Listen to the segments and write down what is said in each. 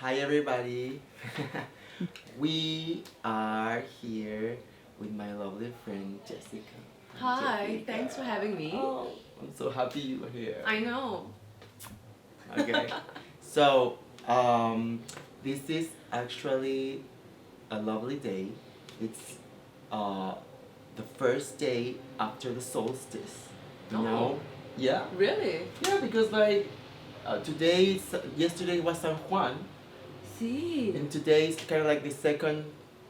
Hi everybody. We are here with my lovely friend Jessica. Hi, thanks for having me. Oh, I'm so happy you are here. I know. Okay. So, this is actually a lovely day. It's uh, the first day after the solstice. You know? Oh, Yeah. really? Yeah, because yesterday was San Juan, See, and today is kind of like the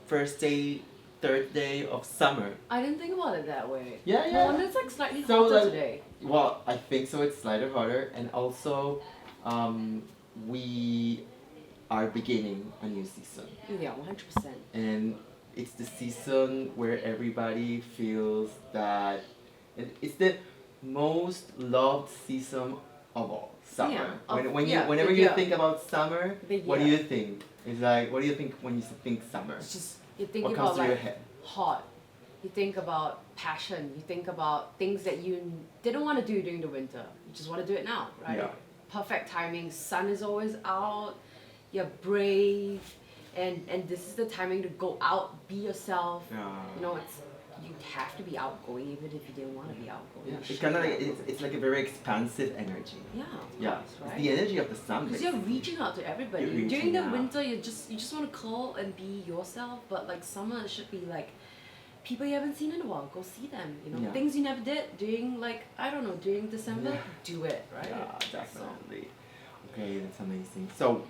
first day, third day of summer. I didn't think about it that way. Yeah, No yeah. wonder it's like slightly So hotter like, today. well, I think so. It's slightly hotter, and also, we are beginning a new season, Yeah, 100%. and it's the season where everybody feels that it's the most loved season of all. Summer. Yeah, Whenever the you year. think about summer, The what do year. you think? It's like, what do you think when you think summer? It's just, you think What comes about to your like head? hot. You think about passion. You think about things that you didn't want to do during the winter. You just want to do it now, right? Yeah. Perfect timing. Sun is always out. You're brave. And this is the timing to go out, be yourself. Yeah. You know, you have to be outgoing even if you didn't want to be outgoing. Yeah, You it's should kind of be like outgoing. it's like a very expansive energy. Yeah, Yeah, of course, it's right? the energy of the sun. Because you're basically. reaching out to everybody. You're During the reaching out. winter, you just want to curl and be yourself. But like summer, it should be like people you haven't seen in a while. Go see them. You know, Yeah. things you never did during during December. Yeah. Do it, right? Yeah, So, definitely. Okay, that's amazing. So,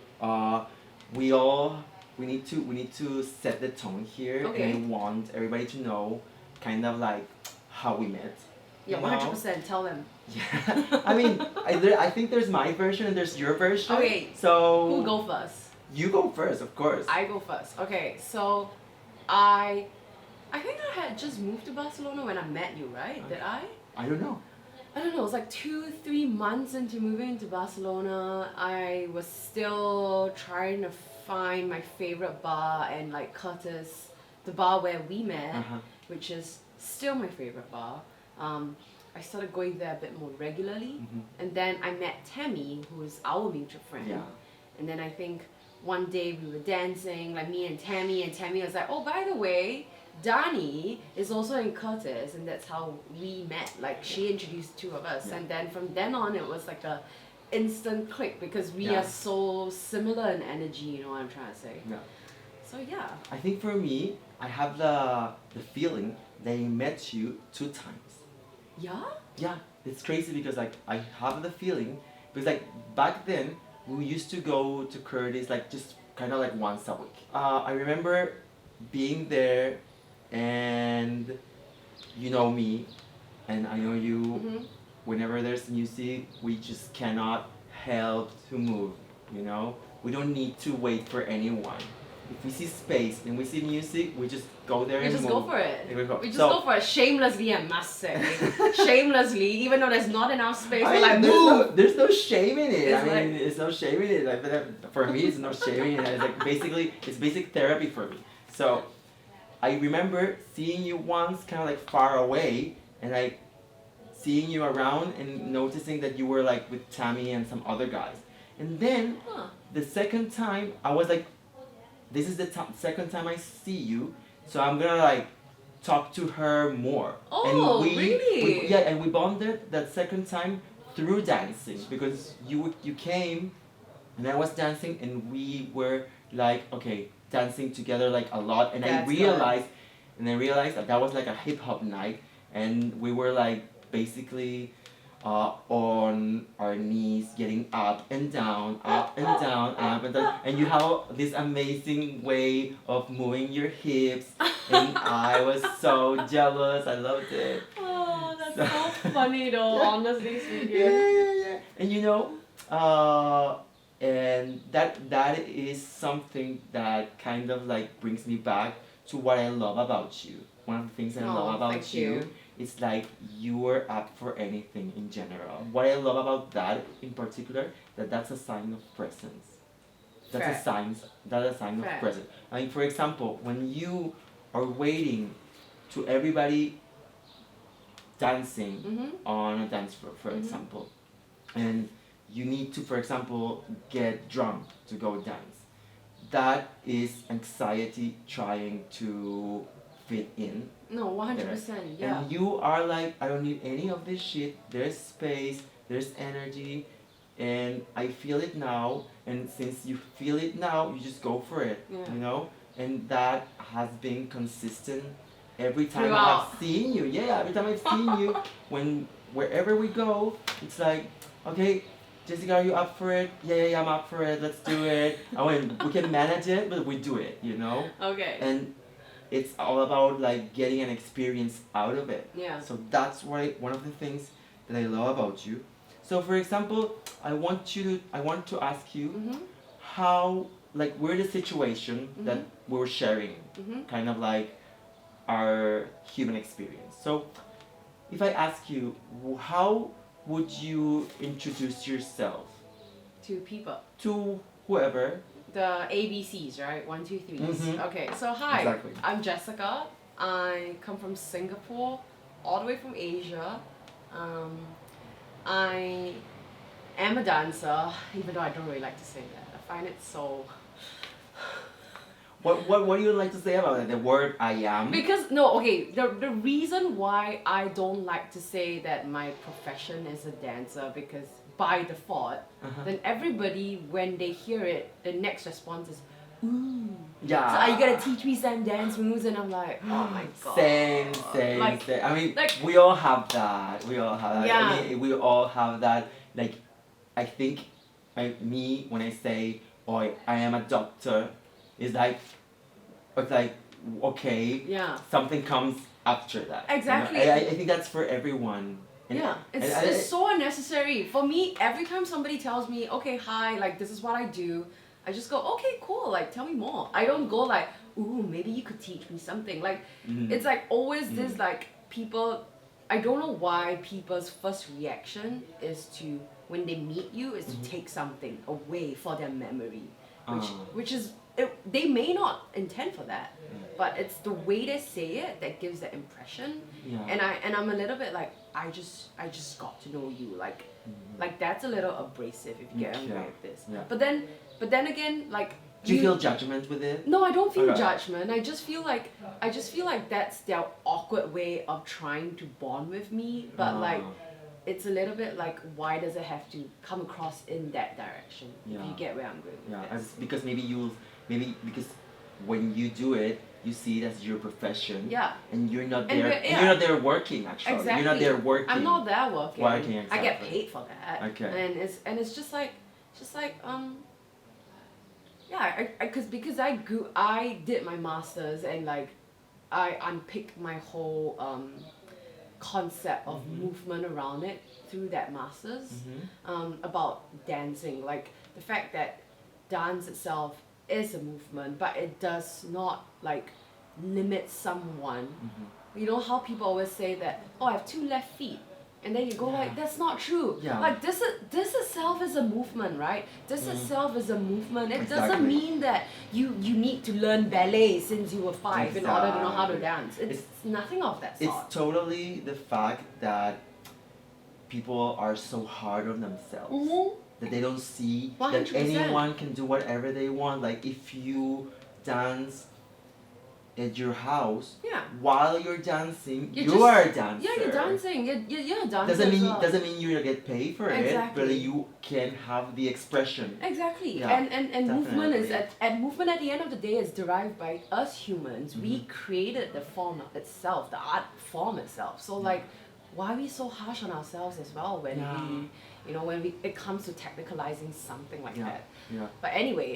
we need to set the tone here, Okay. and I want everybody to know, kind of like how we met. yeah, you know? 100%. Tell them. Yeah. I mean, I think there's my version and there's your version. Okay. So. Who go first? You go first, of course. I go first. Okay, so I think I had just moved to Barcelona when I met you, right? Did I? I don't know. I don't know, it was like 2-3 months into moving to Barcelona. I was still trying to find my favorite bar, and like Curtis, the bar where we met, Uh-huh. which is still my favorite bar. I started going there a bit more regularly, and then I met Tammy, who is our mutual friend. Yeah. And then I think one day we were dancing, like me and Tammy was like, oh, by the way, Dani is also in Curtis, and that's how we met. Like she introduced two of us, Yeah. and then from then on it was like a instant click because we Yeah. are so similar in energy. You know what I'm trying to say? Yeah. So yeah. I think for me, I have the feeling they met you 2 times. Yeah. Yeah, it's crazy because like I have the feeling because like back then we used to go to Curtis like just kind of like once a week. I remember being there, and you know me, and I know you. Mhm. Whenever there's music, we just cannot help to move. You know, we don't need to wait for anyone. If we see space and we see music, we just go there We and just move. go for it. There we go. We just So- go for it shamelessly, I must say. Shamelessly, even though there's not enough space, I we're mean, like, there's move! no, there's no shame in it. It's I mean, like- it's no shame in it. Like, but for me, it's no shame in it. It's like basically, it's basic therapy for me. So, I remember seeing you once, kind of like far away, and like seeing you around and noticing that you were like with Tammy and some other guys. And then Huh. the second time, I was like, this is the second time I see you, so I'm gonna like talk to her more. Oh, really? Yeah, and we bonded that second time through dancing because you came, and I was dancing, and we were like, okay, dancing together like a lot, and That's I realized that was like a hip hop night, and we were like basically on our knees, getting up and down, up and down, up and down. And you have this amazing way of moving your hips, and I was so jealous. I loved it. Oh, that's so funny though, honestly speaking. Yeah. And you know, and that is something that kind of like brings me back to what I love about you. One of the things that I love about thank you. you. It's like you are up for anything in general. What I love about that in particular, that's a sign of presence. That's Fair. that's a sign Fair. of presence. I mean, for example, when you are waiting to everybody dancing Mhm. on a dance floor, for example, and you need to, for example, get drunk to go dance. that is anxiety trying to fit in. No, 100%. Yeah. And you are like, I don't need any of this shit. There's space, there's energy, and I feel it now. And since you feel it now, you just go for it, Yeah. you know? And that has been consistent every time Throughout. I've seen you. Yeah, every time I've seen you, wherever we go, it's like, okay, Jessica, are you up for it? Yeah, I'm up for it. Let's do it. I mean, we can manage it, but we do it, you know? Okay. And it's all about like getting an experience out of it. Yeah. So that's why one of the things that I love about you. So for example, I want to ask you Mhm. how, like, we're the situation that we're sharing, Mhm. kind of like our human experience. So if I ask you, how would you introduce yourself To people. to whoever? The ABCs, right? 1, 2, 3. Mhm. Okay, so hi. Exactly. I'm Jessica. I come from Singapore, all the way from Asia. I am a dancer, even though I don't really like to say that. I find it so. What do you like to say about it? The word I am? Because, no, okay, the reason why I don't like to say that my profession is a dancer, because by default, then everybody, when they hear it, the next response is, ooh. Yeah. So are you gonna teach me some dance moves? And I'm like, oh my god. Same. Like- I mean, like- we all have that. We all have that. Yeah. I mean, we all have that. Like, I think, me, when I say, oh, I am a doctor, it's like, okay, Yeah. something comes after that. you know? Exactly. I think that's for everyone. And- Yeah, and it's so unnecessary. For me, every time somebody tells me, okay, hi, like this is what I do, I just go, okay, cool, like tell me more. I don't go like, ooh, maybe you could teach me something. Like, it's like always this like people, I don't know why people's first reaction is to, when they meet you, is to take something away for their memory. Which is, they may not intend for that, but it's the way they say it that gives the impression. Yeah. And I'm a little bit like, I just got to know you, like that's a little abrasive if you get angry with this. Yeah. But then again, like, Do you feel judgment with it? no, I don't feel Okay. judgment. I just feel like that's their awkward way of trying to bond with me. But like, it's a little bit like, why does it have to come across in that direction? If Yeah. you get where I'm going with Yeah, this. because maybe because when you do it, you see it as your profession. Yeah. And you're not And there. we're- And you're not there working actually. Exactly. You're not there working. I'm not there working. Working, I get exactly. paid for that. Okay. And it's just like yeah, because I did my masters, and like I unpicked my whole concept of movement around it through that masters, about dancing, like the fact that dance itself is a movement, but it does not like limit someone. You know how people always say that, oh, I have 2 left feet, and then you go like, that's not true. Yeah. Like this itself is a movement, right? This itself is a movement. It Exactly. doesn't mean that you need to learn ballet since you were 5 in order to know how to dance. It's nothing of that It's sort. totally the fact that people are so hard on themselves. That they don't see that 100%. anyone can do whatever they want. Like if you dance at your house, Yeah. while you're dancing, You're you just- are a dancer. Yeah, you're dancing. You're a dancer. Doesn't as mean well. doesn't mean you get paid for it, Exactly. but you can have the expression. Exactly. Yeah, And movement is definitely. movement at the end of the day is derived by us humans. We created the form itself, the art form itself. So like, why are we so harsh on ourselves as well when it comes to technicalizing something like Yeah. that? Yeah. But anyway,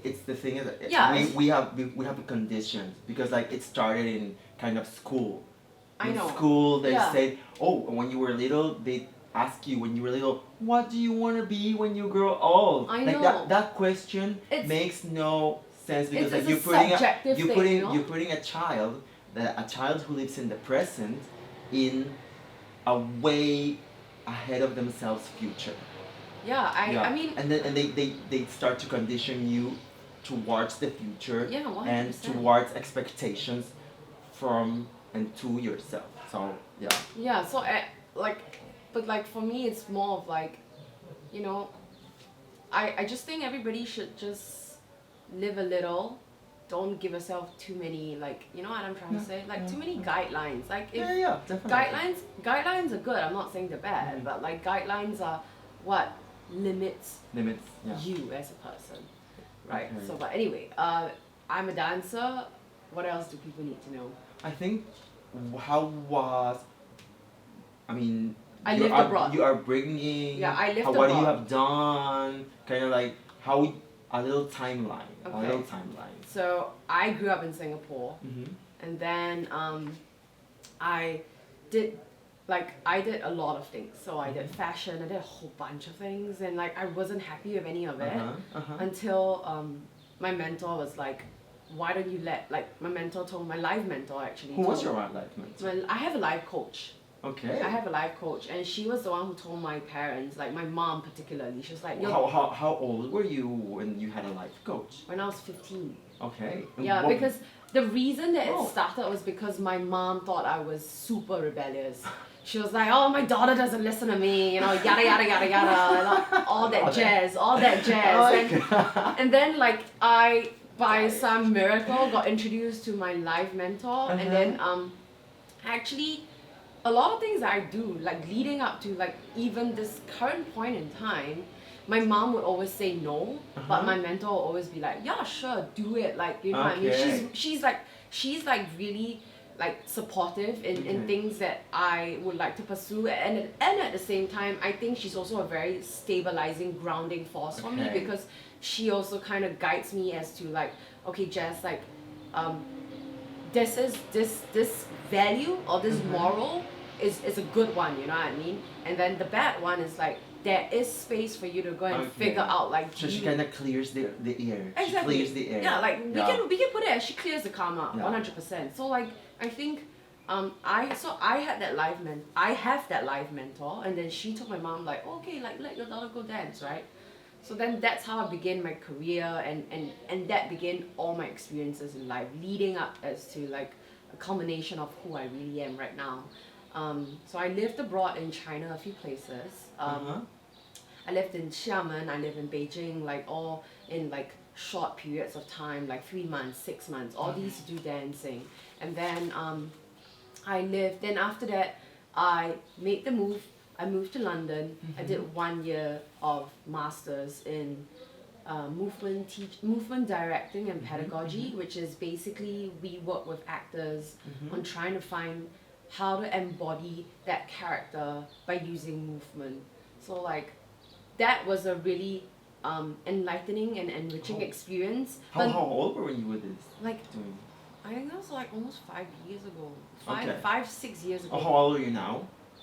It's the thing is that Yeah, we have the conditions because like it started in kind of school. I In know. school they Yeah. said, oh, when you were little they ask you when you were little, what do you want to be when you grow old? I like know. that question It's- makes no sense because it's like a subjective thing, you know? you're putting a child who lives in the present in a way ahead of themselves future. yeah, I mean, and then they start to condition you towards the future Yeah, 100%. and towards expectations from and to yourself. So yeah. yeah. So but like for me, it's more of like, I just think everybody should just live a little. Don't give yourself too many, like, you know what I'm trying to say? Like, too many guidelines. Like, if Yeah, definitely. guidelines are good. I'm not saying they're bad, but like guidelines are what limits Limits. Yeah. you as a person, right? Okay. So, but anyway, I'm a dancer. What else do people need to know? I think how was I mean I you lived are abroad. you are bringing Yeah, I lived what you abroad. have done, kind of like how a little timeline, a Okay. little timeline. So I grew up in Singapore, Mm-hmm. and then I did I did a lot of things. So I did fashion. I did a whole bunch of things, and like I wasn't happy with any of it until my mentor was like, "Why don't you let my mentor told my life mentor actually." Who was told- your life mentor? Well, I have a life coach. Okay. I have a life coach, and she was the one who told my parents, like my mom particularly. She was like, "You're How old were you when you had a life coach? when I was 15. Okay. And Yeah, what- because the reason that it Oh. started was because my mom thought I was super rebellious. She was like, "Oh, my daughter doesn't listen to me, you know, yada yada yada yada, and all that jazz, all that jazz." Oh my And, God. and then like I, by some miracle, got introduced to my life mentor, and then actually, a lot of things that I do, like leading up to like even this current point in time, my mom would always say no, but my mentor would always be like, "Yeah, sure, do it." Like, you know what I mean? Okay. She's like really like supportive in Okay. things that I would like to pursue, and at the same time, I think she's also a very stabilizing, grounding force for me, Okay. because she also kind of guides me as to like, okay, Jess, like this is this value or this moral is a good one, you know what I mean? And then the bad one is like there is space for you to go and Okay. figure out like, So do she you- kind of clears the air. She Exactly. clears the air. Yeah, like Yeah. we can put it as she clears the karma, Yeah. 100%. So like I think I have that live mentor, and then she told my mom like, "Okay, like let your daughter go dance," right? So then that's how I began my career, and that began all my experiences in life, leading up as to like a culmination of who I really am right now. So I lived abroad in China, a few places. I lived in Xiamen, I lived in Beijing, like all in like short periods of time, like 3 months, 6 months, all these to do dancing. And then then after that, I made the move. I moved to London. I did 1 year of masters in movement directing and pedagogy, which is basically we work with actors on trying to find how to embody that character by using movement. So like that was a really enlightening and enriching experience. How old were you with this? Like Doing? I think that was like almost 5 years ago. Okay. 5, 6 years ago. How old are you now?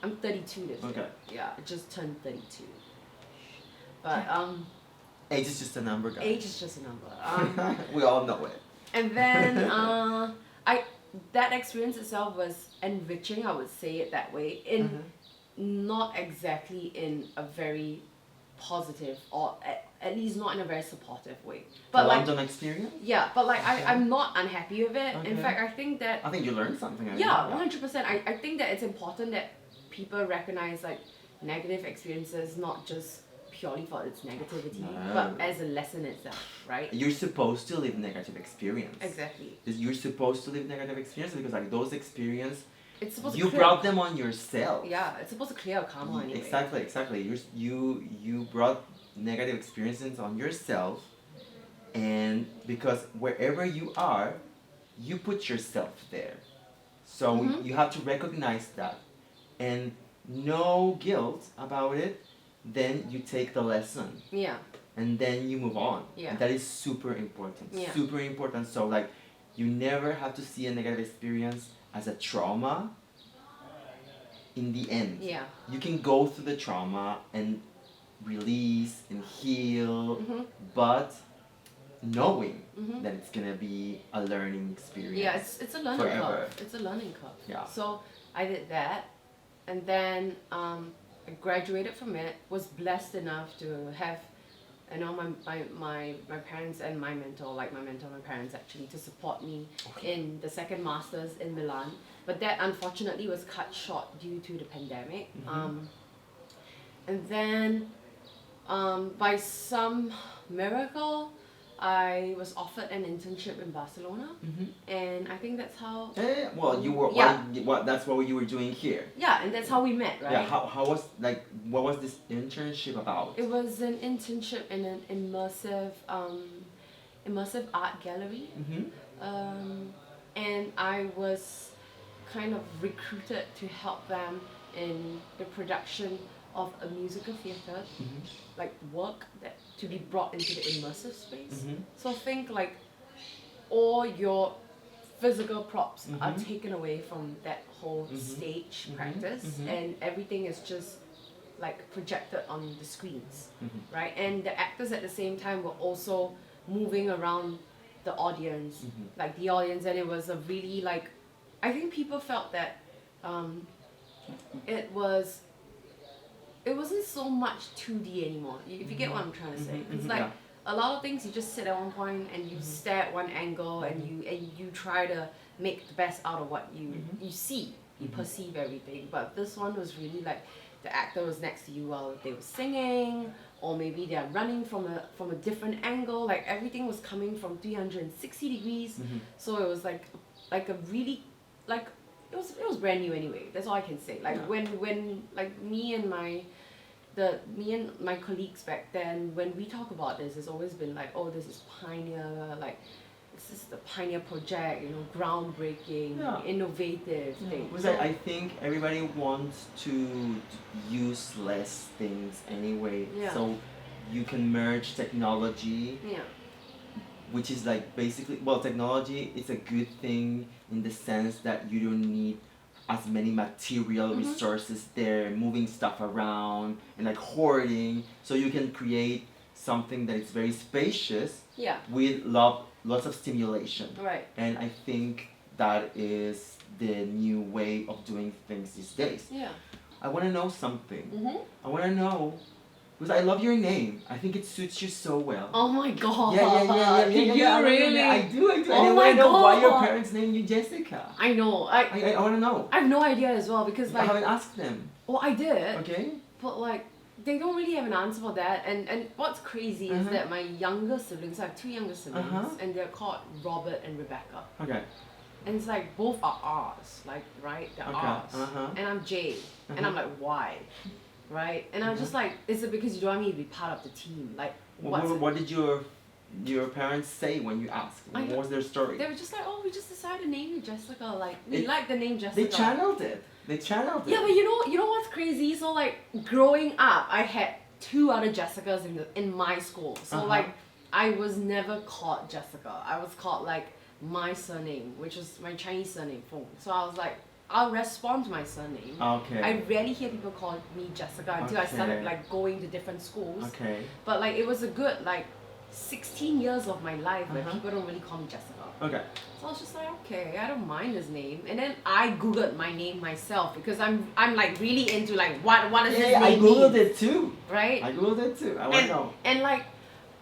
I'm 32 this year. Okay. Yeah, I just turned 32. But Age is just a number, guys. age is just a number. We all know it. And then that experience itself was enriching, I would say it that way, in not exactly in a very positive, or at least not in a very supportive way. But The like London experience? yeah, but like I'm not unhappy with it. In Okay. fact, I think that I think you learned something. yeah, 100%. I think that it's important that people recognize like negative experiences not just purely for its negativity, No. but as a lesson itself, right? You're supposed to live negative experience. Exactly. You're supposed to live negative experience because like those experience, It's supposed you to clear. brought them on yourself. Yeah, it's supposed to clear karma anyway. Exactly. You brought negative experiences on yourself, and because wherever you are, you put yourself there. So you have to recognize that, and no guilt about it. Then you take the lesson, Yeah. and then you move on. Yeah. And that is super important. Yeah. Super important. So like, you never have to see a negative experience as a trauma. In the end, Yeah. you can go through the trauma and release and heal, but knowing that it's gonna be a learning experience. Yeah, it's a learning Forever. curve. It's a learning curve. Yeah. So I did that, and then I graduated from it. Was blessed enough to have, you know, my parents and my mentor, like my mentor, my parents actually, to support me in the second masters in Milan. But that unfortunately was cut short due to the pandemic. And then by some miracle, I was offered an internship in Barcelona, and I think that's how. Yeah. Well, you were. Yeah. What? That's what you were doing here. Yeah, and that's how we met, right? Yeah. How was like? What was this internship about? It was an internship in an immersive art gallery, and I was kind of recruited to help them in the production of a musical theatre, like work that to be brought into the immersive space. So think like all your physical props are taken away from that whole stage practice, and everything is just like projected on the screens, right? And the actors at the same time were also moving around the audience, like the audience, and it was a really like, I think people felt that it wasn't so much 2D anymore. If you get what I'm trying to say, it's like a lot of things you just sit at one point and you stare at one angle and you try to make the best out of what you see, you perceive everything. But this one was really like the actor was next to you while they were singing, or maybe they're running from a different angle. Like everything was coming from 360 degrees. So it was like a really like it was brand new anyway. That's all I can say. Like when like me and my colleagues back then, when we talk about this, it's always been like, oh, this is pioneer, like this is the pioneer project, you know, groundbreaking, innovative thing. Was I think everybody wants to use less things anyway. So you can merge technology. Which is like basically, well, technology is a good thing in the sense that you don't need as many material resources there, moving stuff around and like hoarding. So you can create something that is very spacious with lots of stimulation. Right. And I think that is the new way of doing things these days. Yeah. I want to know something. I want to know, because I love your name. I think it suits you so well. Oh my god. Yeah. You really? I do. Oh and I my want to know why your God. parents named you Jessica. I know. I want to know. I have no idea as well because I like. haven't asked them. Well, I did. Okay. But like, they don't really have an answer for that. And what's crazy is that my younger siblings, I have two younger siblings, and they're called Robert and Rebecca. Okay. And it's like both are R's, like right? They're R's. And I'm J. And I'm like, why? Right? And I'm just like, is it because you don't want me to be part of the team? Like, What did your parents say when you asked? What was their story? They were just like, oh, we just decided to name you Jessica. Like, we like the name Jessica. They channeled it. Yeah, but you know what's crazy? So like, growing up, I had two other Jessicas in my school. So like, I was never called Jessica. I was called like my surname, which was my Chinese surname, Feng. So I was like, I'll respond to my surname. Okay. I rarely hear people call me Jessica until I started like going to different schools. Okay. But like, it was a good like 16 years of my life where people don't really call me Jessica. Okay. So I was just like, okay, I don't mind his name. And then I googled my name myself because I'm like really into like what does his name I googled mean? it too. Right? I googled it too. I want to know. And like,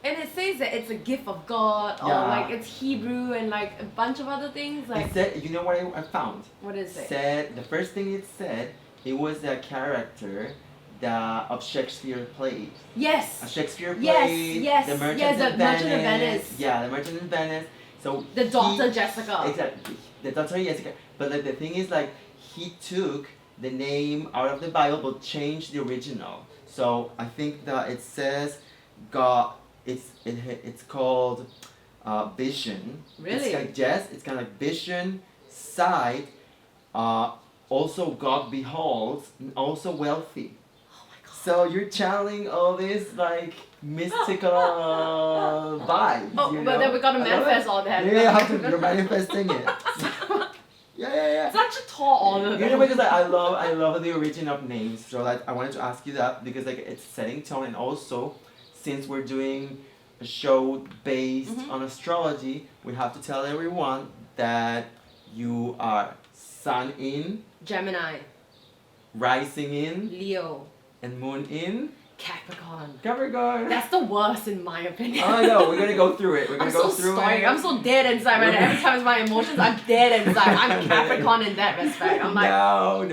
and it says that it's a gift of God, or like it's Hebrew and like a bunch of other things. Like, it said, you know what I found? What is it? Said the first thing it said, it was a character that of Shakespeare played. Yes. A Shakespeare played. Yes. The Merchant yes, of the Venice. Merchant of Venice. Yeah, the Merchant of Venice. So the daughter Jessica. Exactly. The daughter Jessica. But like the thing is like he took the name out of the Bible but changed the original. So I think that it says God. It's called vision. Really? It's like Jess. It's kind of like vision, sight. Also God beholds, and also wealthy. Oh my god. So you're channeling all this like mystical vibes. Oh, you but know? then we gotta manifest all that. Yeah, you're manifesting it. Yeah. Such a tall order. You know, because like, I love the origin of names. So like I wanted to ask you that because like it's setting tone, and also since we're doing a show based on astrology, we have to tell everyone that you are sun in Gemini, rising in Leo, and moon in Capricorn. Capricorn. That's the worst in my opinion. Oh no, we're gonna go through it. We're gonna I'm go so through stoic. it. I'm so dead inside right now. Every time it's my emotions, I'm dead inside. I'm Capricorn in that respect. I'm like, No.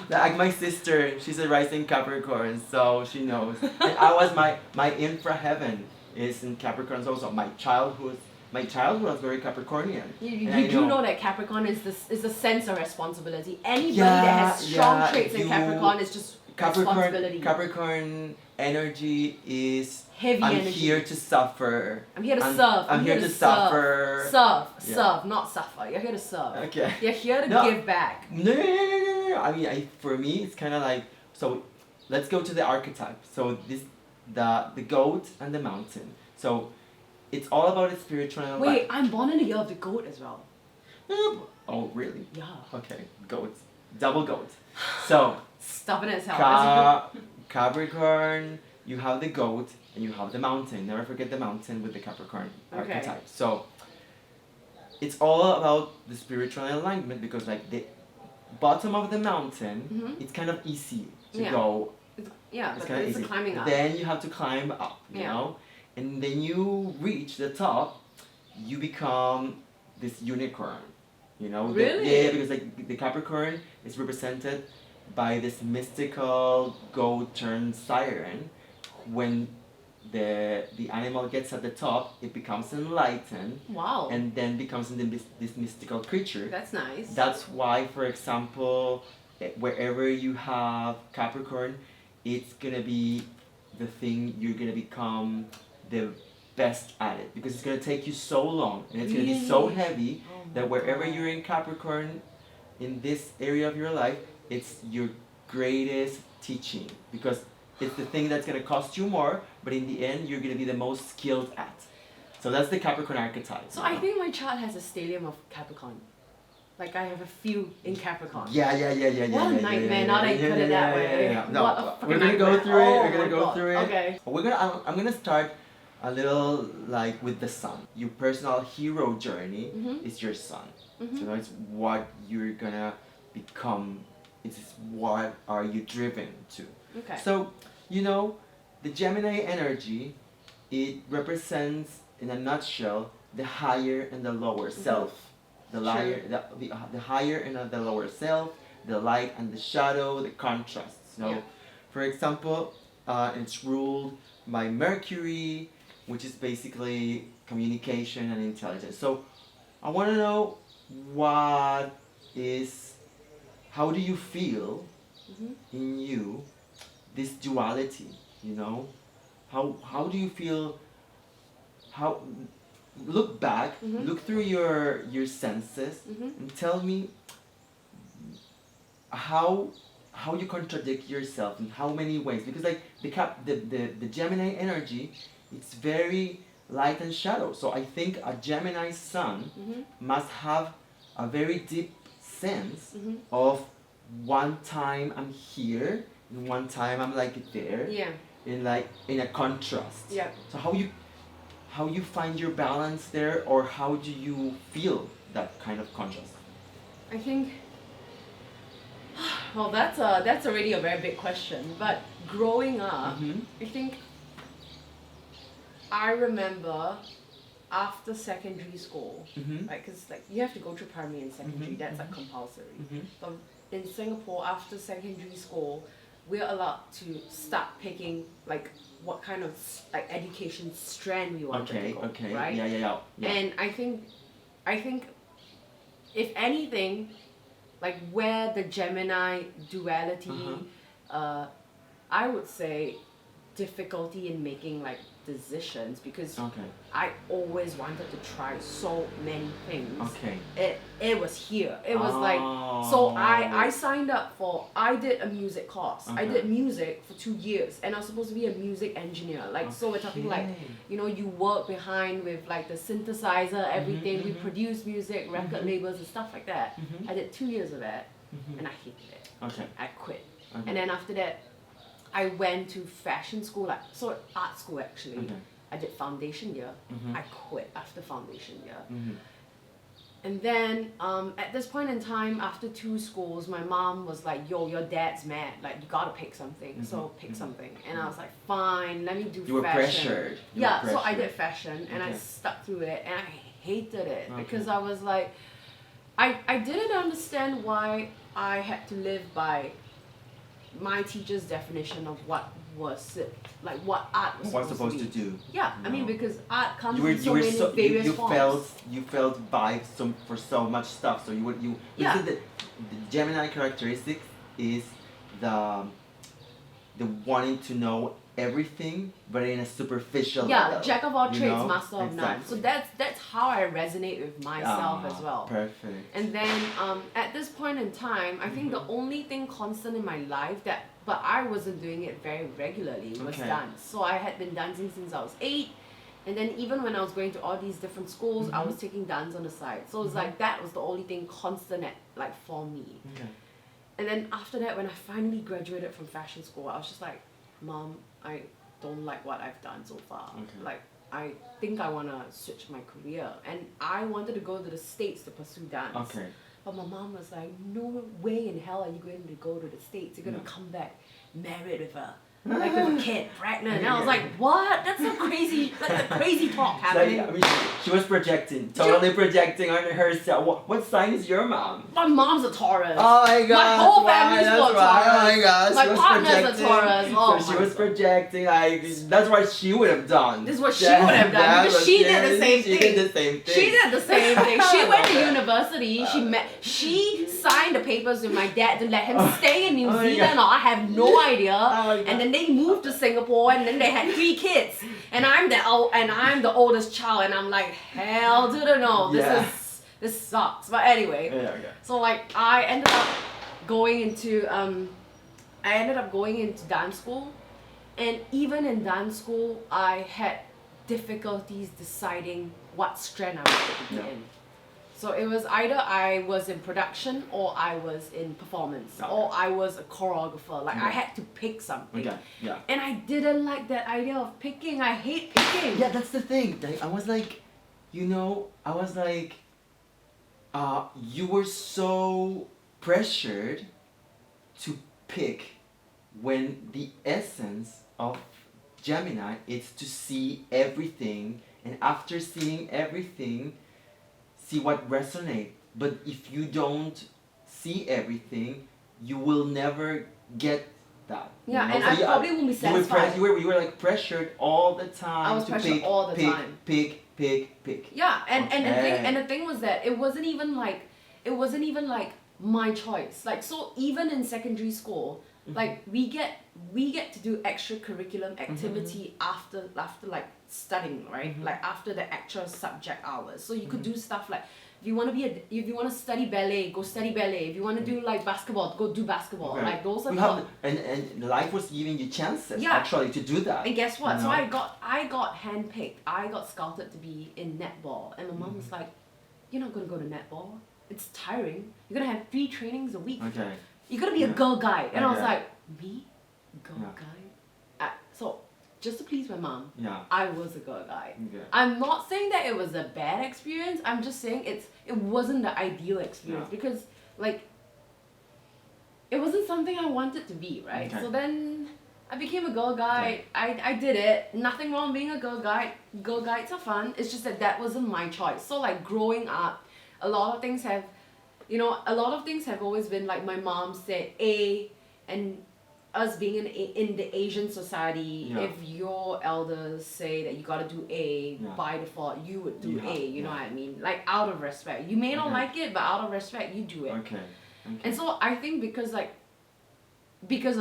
Like my sister, she's a rising Capricorn, so she knows. And I was my infra heaven is in Capricorn also. My childhood was very Capricornian. You do know that Capricorn is the sense of responsibility. Anybody Yeah, that has strong yeah, traits in you- Capricorn is just responsibility. Capricorn energy is Heavy I'm energy. here to suffer. I'm here to serve. I'm here to suffer. Serve, Yeah. serve, not suffer. You're here to serve. Okay. You're here to No. give back. No. I mean, for me, it's kind of like, so let's go to the archetype. So the goat and the mountain. So it's all about the spiritual and Wait, I'm born in the year of the goat as well. Oh, really? Yeah. Okay, goat. Double goat. So, Stubborn as hell. Capricorn, you have the goat and you have the mountain. Never forget the mountain with the Capricorn Okay. archetype. So, it's all about the spiritual alignment because, like, the bottom of the mountain, Mhm. it's kind of easy to Yeah. go. Yeah, It's but kind of it's easy. a climbing up. Then you have to climb up, you Yeah. know? And then you reach the top, you become this unicorn, you know? Really? Yeah, because like the Capricorn is represented by this mystical goat turned siren. When the animal gets at the top, it becomes enlightened Wow. and then becomes this mystical creature. That's nice. That's why, for example, wherever you have Capricorn, it's gonna be the thing you're gonna become the best at it because it's gonna take you so long and it's gonna be so Really? heavy Oh my that wherever God. you're in Capricorn in this area of your life, it's your greatest teaching because it's the thing that's gonna cost you more, but in the end, you're gonna be the most skilled at. So that's the Capricorn archetype. So you I know? think my child has a stadium of Capricorn. Like I have a few in Capricorn. Yeah. What a yeah, nightmare, now that you put it that way. No, What a we're fucking gonna go nightmare. through it. Oh We're gonna my go God. through it. Okay. I'm gonna start a little like with the sun. Your personal hero journey Mhm. is your sun. Mhm. So it's what you're gonna become. It's what are you driven to. Okay. So you know, the Gemini energy, it represents in a nutshell the higher and the lower self. The Sure. higher, the higher and the lower self, the light and the shadow, the contrasts. So, Yeah. for example, it's ruled by Mercury, which is basically communication and intelligence. So, I want to know how do you feel Mhm. in you this duality? You know, how do you feel? How look back, Mhm. look through your senses, Mhm. and tell me how you contradict yourself in how many ways because like the Gemini energy, it's very light and shadow. So I think a Gemini sun Mhm. must have a very deep sense Mhm. of one time I'm here and one time I'm like there Yeah. in a contrast. Yeah. So how you find your balance there, or how do you feel that kind of contrast? I think. Well, that's already a very big question. But growing up, Mhm. I think I remember after secondary school, Mhm. like, cause like you have to go through primary and secondary. Mhm, That's like mhm. compulsory. Mhm. But in Singapore, after secondary school, we're allowed to start picking like what kind of like education strand we want to Okay. go, Okay. right? Yeah. And I think, if anything, like where the Gemini duality, I would say difficulty in making like decisions because Okay. I always wanted to try so many things. Okay. It was here. It was like so I Oh. signed up for I did a music course. I Okay. did music for 2 years and I was supposed to be a music engineer. Like so we're talking like Okay. you know you work behind with like the synthesizer, everything. We mhm. produce music, record labels and stuff like that. Mhm. I did 2 years of that Mhm. and I hated it. Okay. I quit. Okay. And then after that I went to fashion school, like so art school actually. Okay. I did foundation year. Mhm. I quit after foundation year. Mhm. And then at this point in time, after 2 schools, my mom was like, "Yo, your dad's mad. Like you gotta pick something. So pick something." And I was like, "Fine, let me do You were fashion." pressured. You Yeah, were so I pressured. did fashion and I Okay. stuck through it and I hated it Okay. because I was like, I didn't understand why I had to live by my teacher's definition of what was it, like what art was What's supposed supposed to be. do? Yeah, I mean No. because art comes You were in so many various you forms. felt vibes for so much stuff. So you Yeah. said that the Gemini characteristics is the the wanting to know everything, but in a superficial level. Yeah, jack of all you trades, know? master of none. So Exactly. that's how I resonate with myself as well. Perfect. And then at this point in time, I think the only thing constant in my life but I wasn't doing it very regularly was Okay. dance. So I had been dancing since I was 8, and then even when I was going to all these different schools, I was taking dance on the side. So it's like that was the only thing constant for me. Okay. And then after that, when I finally graduated from fashion school, I was just like, Mom, I don't like what I've done so far. Okay. Like, I think I want to switch my career. And I wanted to go to the States to pursue dance. Okay. But my mom was like, no way in hell are you going to go to the States. You're going to come back married with with a kid, pregnant. And I was like, what? That's a crazy talk happening. So, I mean, she was projecting, totally projecting on herself. What sign is your mom? My mom's a Taurus. Oh my god. My whole family's full of Taurus. Oh my god. My she was partner's projecting. a Taurus. Oh So she my was God. projecting, like, that's what she would have done. This is what she would have done because she did the same She thing. did the same thing. She did the same thing. She went to university. She signed the papers with my dad to let him stay in New Oh my Zealand. God. Or I have no idea. Oh my God. And then they moved to Singapore, and then they had 3 kids. And I'm the oldest child, and I'm like, hell to the no. Yeah. This sucks. But anyway, Yeah, okay. so like I ended up going into dance school, and even in dance school, I had difficulties deciding what strand I wanted to be Yeah. in. So it was either I was in production or I was in performance or I was a choreographer. Like I had to pick something. Okay, yeah. And I didn't like that idea of picking. I hate picking. Yeah, that's the thing. Like, I was like, you were so pressured to pick when the essence of Gemini is to see everything, and after seeing everything, see what resonates. But if you don't see everything, you will never get that. Yeah, you know? and So I probably won't be satisfied. You were like pressured all the time. I was to pressured pick, all the pick, time. Pick. Yeah, and Okay. the thing was that it wasn't even like my choice. Like so even in secondary school, like we get to do extracurricular activity after like studying, right? Like after the actual subject hours. So you could do stuff like if you want to study ballet, go study ballet. If you want to do like basketball, go do basketball. Okay. Like those are We have, and life was giving you chances actually to do that. and guess what? You So know? I got handpicked. I got scouted to be in netball, and my mom was like, "You're not gonna go to netball. It's tiring. You're gonna have 3 trainings a week. Okay. You're gonna be a Yeah. girl guide." And I was Okay. like, "Me, girl Yeah. guide?" So just to please my mom, Yeah. I was a girl guide. Okay. I'm not saying that it was a bad experience. I'm just saying it wasn't the ideal experience Yeah. because like it wasn't something I wanted to be, right? Okay. So then I became a girl guide. I did it. Nothing wrong being a girl guide. Girl guides are fun. It's just that wasn't my choice. So like growing up, a lot of things have always been like my mom said A, and us being in the Asian society, if your elders say that you gotta do A, by default you would do A, you know what I mean? Like out of respect. You may not like it, but out of respect you do it. Okay. And so I think because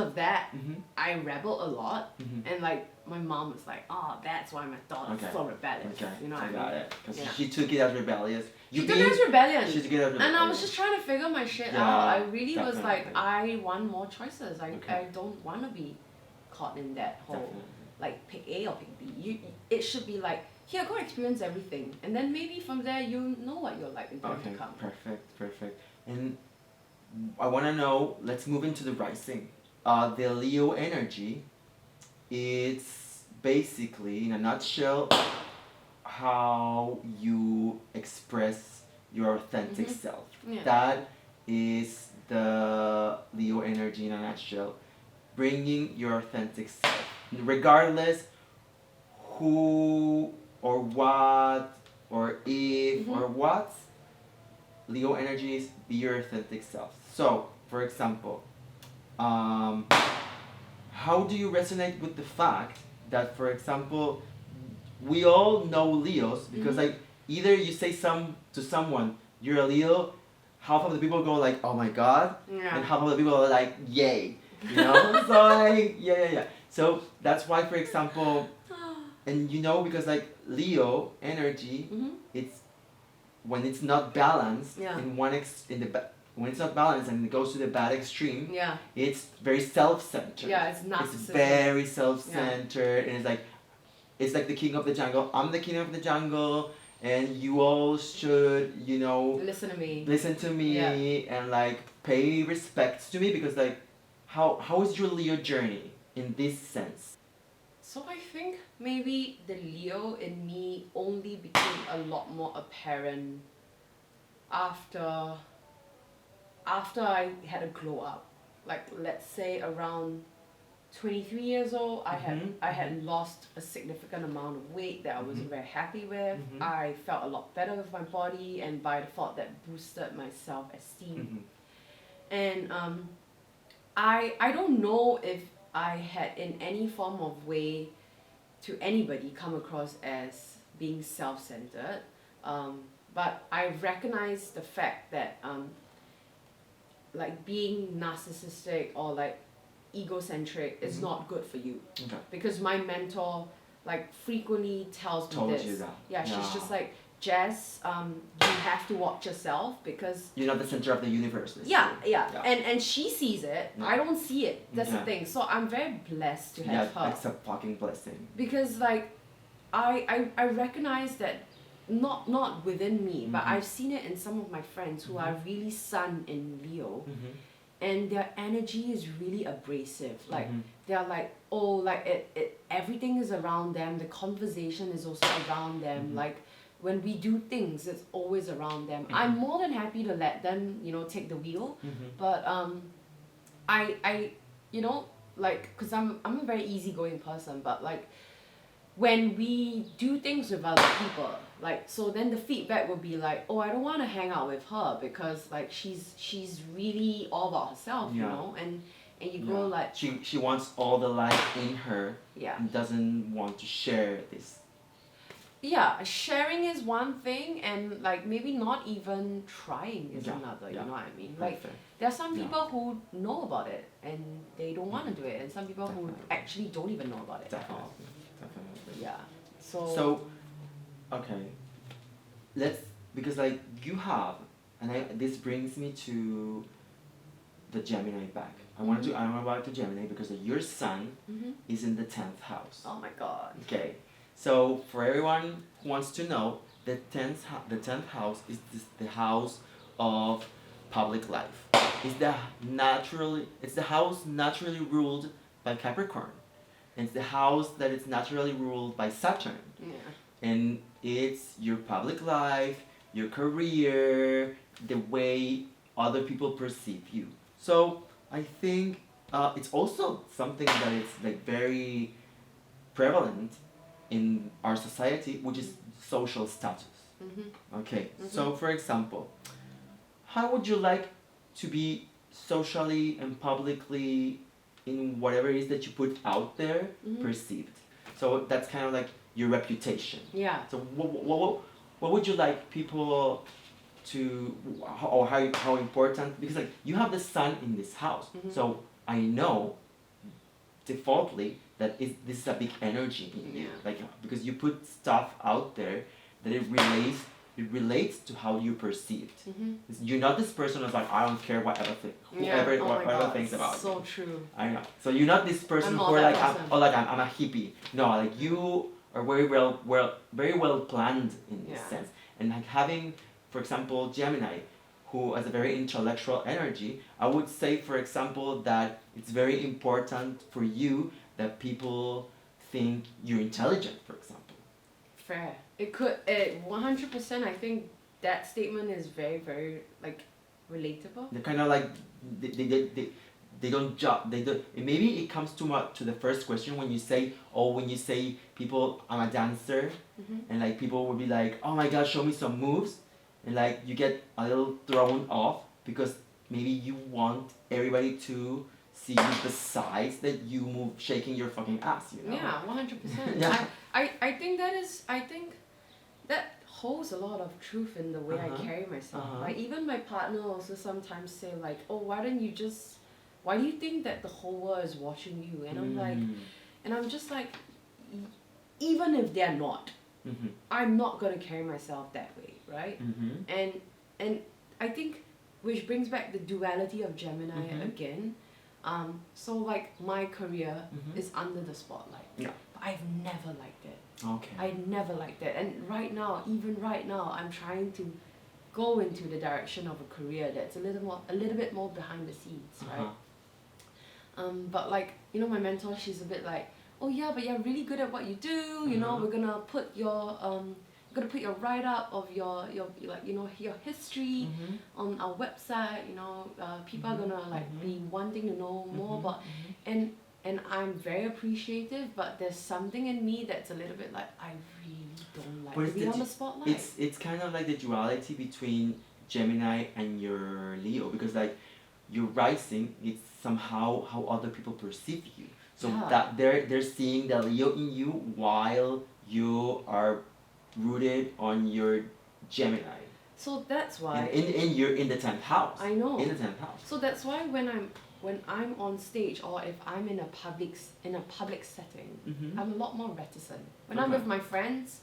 of that, I rebel a lot, and like my mom was like, "Oh, that's why my daughter's so rebellious." Okay. You know what I mean? got it. Because she took it as rebellious. She took it as rebellion. She took it as rebellion. And I was just trying to figure my shit Yeah, out. I really was like, definitely. I want more choices. I don't want to be caught in that whole Definitely. like pick A or pick B. It should be like, here, go experience everything, and then maybe from there you know what you're like in time to come. Perfect. And I want to know, let's move into the rising. The Leo energy, it's basically, in a nutshell, how you express your authentic self. Yeah. That is the Leo energy in a nutshell. Bringing your authentic self. Regardless who or what or if or what, Leo energy is be your authentic self. So, for example, how do you resonate with the fact that, for example, we all know Leos because Mhm. like either you say to someone you're a Leo, half of the people go like, oh my god, and Yeah. half of the people are like, yay, you know. So like yeah. So that's why, for example, and you know, because like Leo energy, Mhm. it's when it's not balanced Yeah. in when it's not balanced and it goes to the bad extreme, Yeah. it's very self-centered. Yeah, it's It's narcissism. very self-centered, and it's like the king of the jungle. I'm the king of the jungle, and you all should, Listen to me. listen to me and like pay respect to me because like, how is your Leo journey in this sense? So I think maybe the Leo in me only became a lot more apparent after I had a glow up. Like let's say around 23 years old, I had lost a significant amount of weight that I wasn't very happy with. Mhm. I felt a lot better with my body, and by default that boosted my self-esteem. And I don't know if I had in any form of way to anybody come across as being self-centered, but I recognize the fact that like being narcissistic or like egocentric is not good for you, Okay. because my mentor like frequently tells me Told this. you that. Yeah, she's Yeah. just like, Jess, you have to watch yourself because You're not the center of the universe. yeah, basically. yeah, and she sees it. Yeah. I don't see it. That's the Yeah. thing. So I'm very blessed to have her, It's a fucking blessing. because like I recognize that not within me, but I've seen it in some of my friends who are really Sun in Leo, and their energy is really abrasive. Like they're like, oh, like it everything is around them. The conversation is also around them. Like when we do things, it's always around them. I'm more than happy to let them, take the wheel, but I like, because I'm a very easygoing person, but like when we do things with other people, like, so then the feedback will be like, oh, I don't want to hang out with her because like she's really all about herself, and you go like, she wants all the light in her yeah, and doesn't want to share this. yeah, sharing is one thing, and like maybe not even trying is another. You know what I mean? Like Perfect. there are some people who know about it and they don't want to do it, and some people who actually don't even know about it at all. Definitely. Yeah. So. So, okay, because like you have, and this brings me to the Gemini back. I want to go back to Gemini because your sun is in the 10th house. Oh my god. Okay, so for everyone who wants to know, the 10th house is the house of public life. It's the house naturally ruled by Capricorn. And it's the house that is naturally ruled by Saturn. Yeah. And it's your public life, your career, the way other people perceive you. So I think it's also something that is like very prevalent in our society, which is social status. Okay, so for example, how would you like to be socially and publicly in whatever it is that you put out there perceived? So that's kind of like your reputation. Yeah. So what would you like people to, or how important, because like you have the sun in this house, so I know defaultly that this is a big energy in you, like because you put stuff out there that it relates to how you perceived. You're not this person who's like, I don't care whatever whoever thinks about so me. true. I know. So you're not this person I'm who not are that like person. I'm a hippie. No, like you are very well planned in this sense. And like having, for example, Gemini, who has a very intellectual energy, I would say, for example, that it's very important for you that people think you're intelligent, for example. Fair. It could. 100%. I think that statement is very, very like relatable. They're kind of like they don't judge. They don't. Maybe it comes too much to the first question when you say people, I'm a dancer, and like people will be like, oh my god, show me some moves, and like you get a little thrown off because maybe you want everybody to see you besides that you move shaking your fucking ass, you know? Yeah, 100%. Yeah. I think that holds a lot of truth in the way I carry myself. Like even my partner also sometimes say like, oh, why do you think that the whole world is watching you? And I'm just like, even if they're not, I'm not gonna carry myself that way, right? And I think, which brings back the duality of Gemini again. So like my career is under the spotlight. Yeah. But I've never liked it. Okay. I never liked it. And even right now, I'm trying to go into the direction of a career that's a little bit more behind the scenes, right? But like, you know, my mentor, she's a bit like, oh yeah, but you're really good at what you do. You know, we're gonna put your write up of your like, you know, your history on our website. You know, people are gonna like be wanting to know more about, and I'm very appreciative, but there's something in me that's a little bit like, I really don't like to be on the spotlight. It's kind of like the duality between Gemini and your Leo, because like your rising, it's somehow how other people perceive you. So that they're seeing the Leo in you while you are rooted on your Gemini. So that's why in the 10th house. I know. In the 10th house. So that's why when I'm on stage, or if I'm in a public setting, I'm a lot more reticent. When I'm with my friends,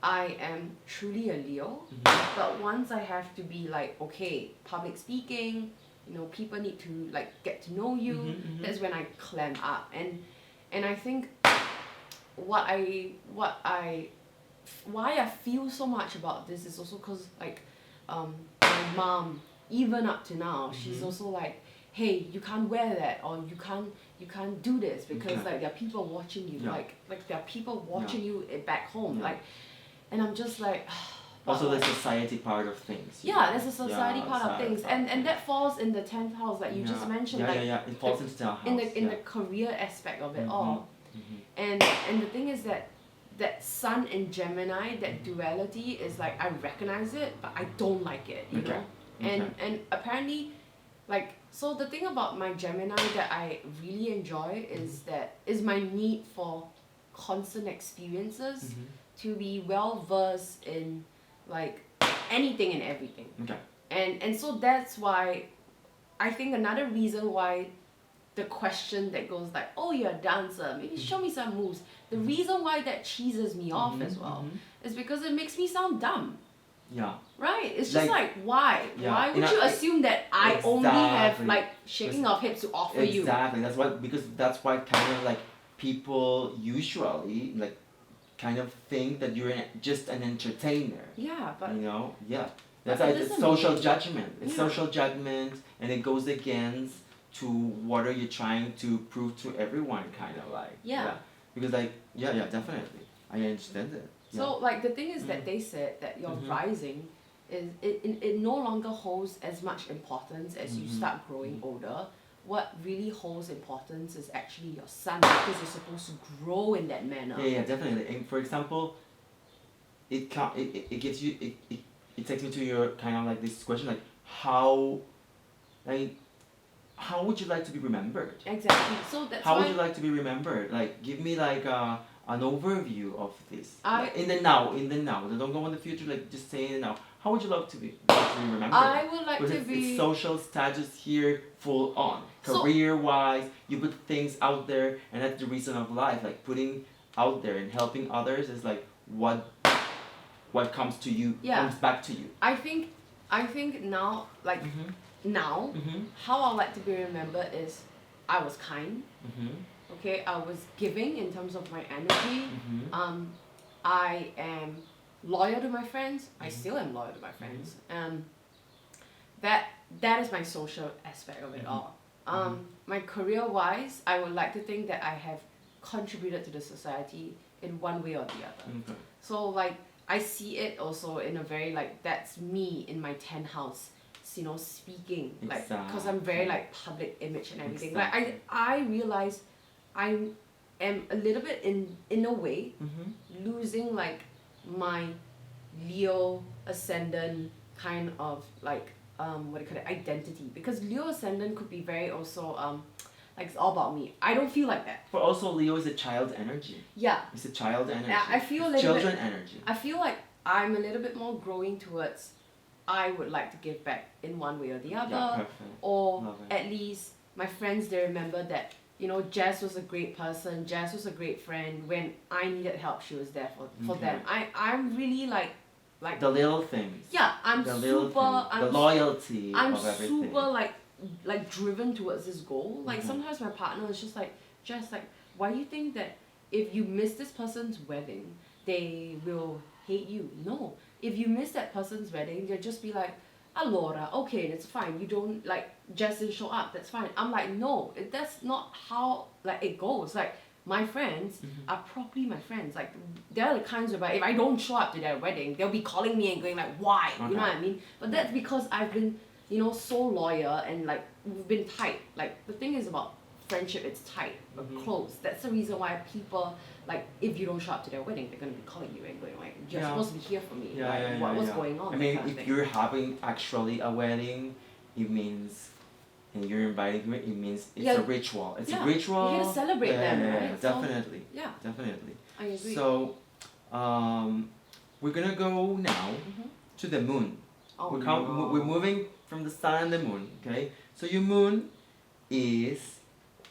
I am truly a Leo. But once I have to be like, okay, public speaking, you know, people need to like get to know you. That's when I clam up. And I think why I feel so much about this is also because like my mom, even up to now, she's also like, hey, you can't wear that, or you can't do this because like there are people watching you, like there are people watching you back home, like, and I'm just like. Also, the society part of things. There's a society part of things, and that falls in the 10th house, like you just mentioned. It falls into the house. In the career aspect of it all, and the thing is that Sun in Gemini, that duality is like, I recognize it, but I don't like it, you know. And apparently, like, so the thing about my Gemini that I really enjoy is my need for constant experiences, to be well versed in like anything and everything. And so that's why I think another reason why the question that goes like, oh, you're a dancer, maybe show me some moves. The reason why that cheeses me off as well is because it makes me sound dumb. Yeah. Right? It's just like why? Yeah. Why would you assume that I only have like shaking of hips to offer you? Exactly. That's why kind of like people usually like kind of think that you're just an entertainer. Yeah, but you know, that's like it's social judgment. It's social judgment, and it goes against to what are you trying to prove to everyone, kind of like. Because like definitely, I understand it. So like the thing is that they said that your rising is it no longer holds as much importance as you start growing older. What really holds importance is actually your sun, because you're supposed to grow in that manner. Yeah, definitely. And for example, it gives you it takes me to your kind of like this question, like how would you like to be remembered? Exactly. So that's how would you like to be remembered? Like, give me like an overview of this. In the now. Don't go in the future. Like, just say it now. How would you like to be remembered? I would like to be. It's social status here, full on. Career-wise, you put things out there, and that's the reason of life. Like putting out there and helping others is like what comes to you, comes back to you. I think now, like now, how I like to be remembered is I was kind. Okay, I was giving in terms of my energy. I am loyal to my friends. I still am loyal to my friends. That is my social aspect of it all. My career wise, I would like to think that I have contributed to the society in one way or the other. So like I see it also in a very like, that's me in my 10th house, you know, speaking, like, because I'm very like public image and everything. Like I realize I am a little bit in a way losing like my Leo ascendant kind of like what do you call it, identity, because Leo ascendant could be very also Like it's all about me. I don't feel like that. But also Leo is a child energy. Yeah. It's a child energy. I feel It's a little children bit, energy. I feel like I'm a little bit more growing towards I would like to give back in one way or the other. Yeah, perfect. Or Love it. at least my friends, they remember that, you know, Jess was a great person, Jess was a great friend. When I needed help, she was there for Okay. them. I'm really like The little things. yeah, I'm The little super things. I'm The loyalty I'm of everything. super like driven towards this goal. Like Mhm. sometimes my partner is just like, Jess, like, why do you think that if you miss this person's wedding, they will hate you? No. If you miss that person's wedding, they'll just be like, Allora, okay, that's fine. You don't like Jess didn't show up, that's fine. I'm like, no, that's not how like it goes. Like my friends are properly my friends. Like they're the kinds whereby if I don't show up to their wedding, they'll be calling me and going like, why? You know what I mean? But that's because I've been, you know, so loyal and like we've been tight. Like the thing is about friendship, it's tight, close. That's the reason why people like if you don't show up to their wedding, they're gonna be calling you and going like, you're supposed to be here for me. What's going on? I mean, if you're having actually a wedding, it means, and you're inviting them, it means it's a ritual. It's a ritual. You're here to celebrate them, right? Definitely. So, yeah. Definitely. I agree. So, we're gonna go now to the moon. Oh, We're moving from the sun and the moon. Okay. So your moon is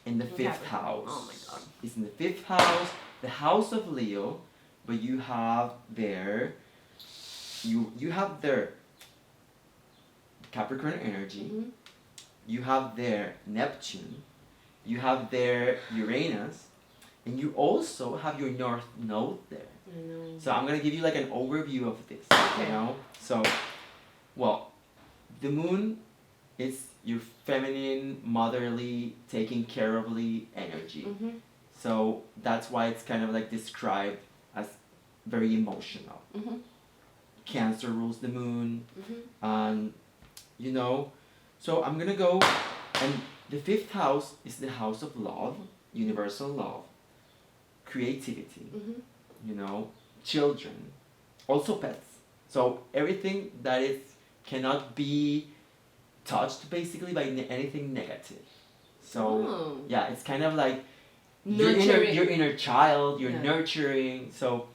in the fifth house. Oh my god. It's in the fifth house, the house of Leo, but you have there, you have their Capricorn energy, you have their Neptune, you have their Uranus, and you also have your North Node there. I know. So I'm gonna give you like an overview of this, you know? So, well, the moon is your feminine, motherly, taking care ofly energy. So that's why it's kind of like described as very emotional. Cancer rules the moon, and you know, so I'm gonna go, and the fifth house is the house of love, universal love, creativity, you know, children, also pets. So everything that is cannot be touched basically by anything negative. So yeah, it's kind of like your inner child, you're nurturing. So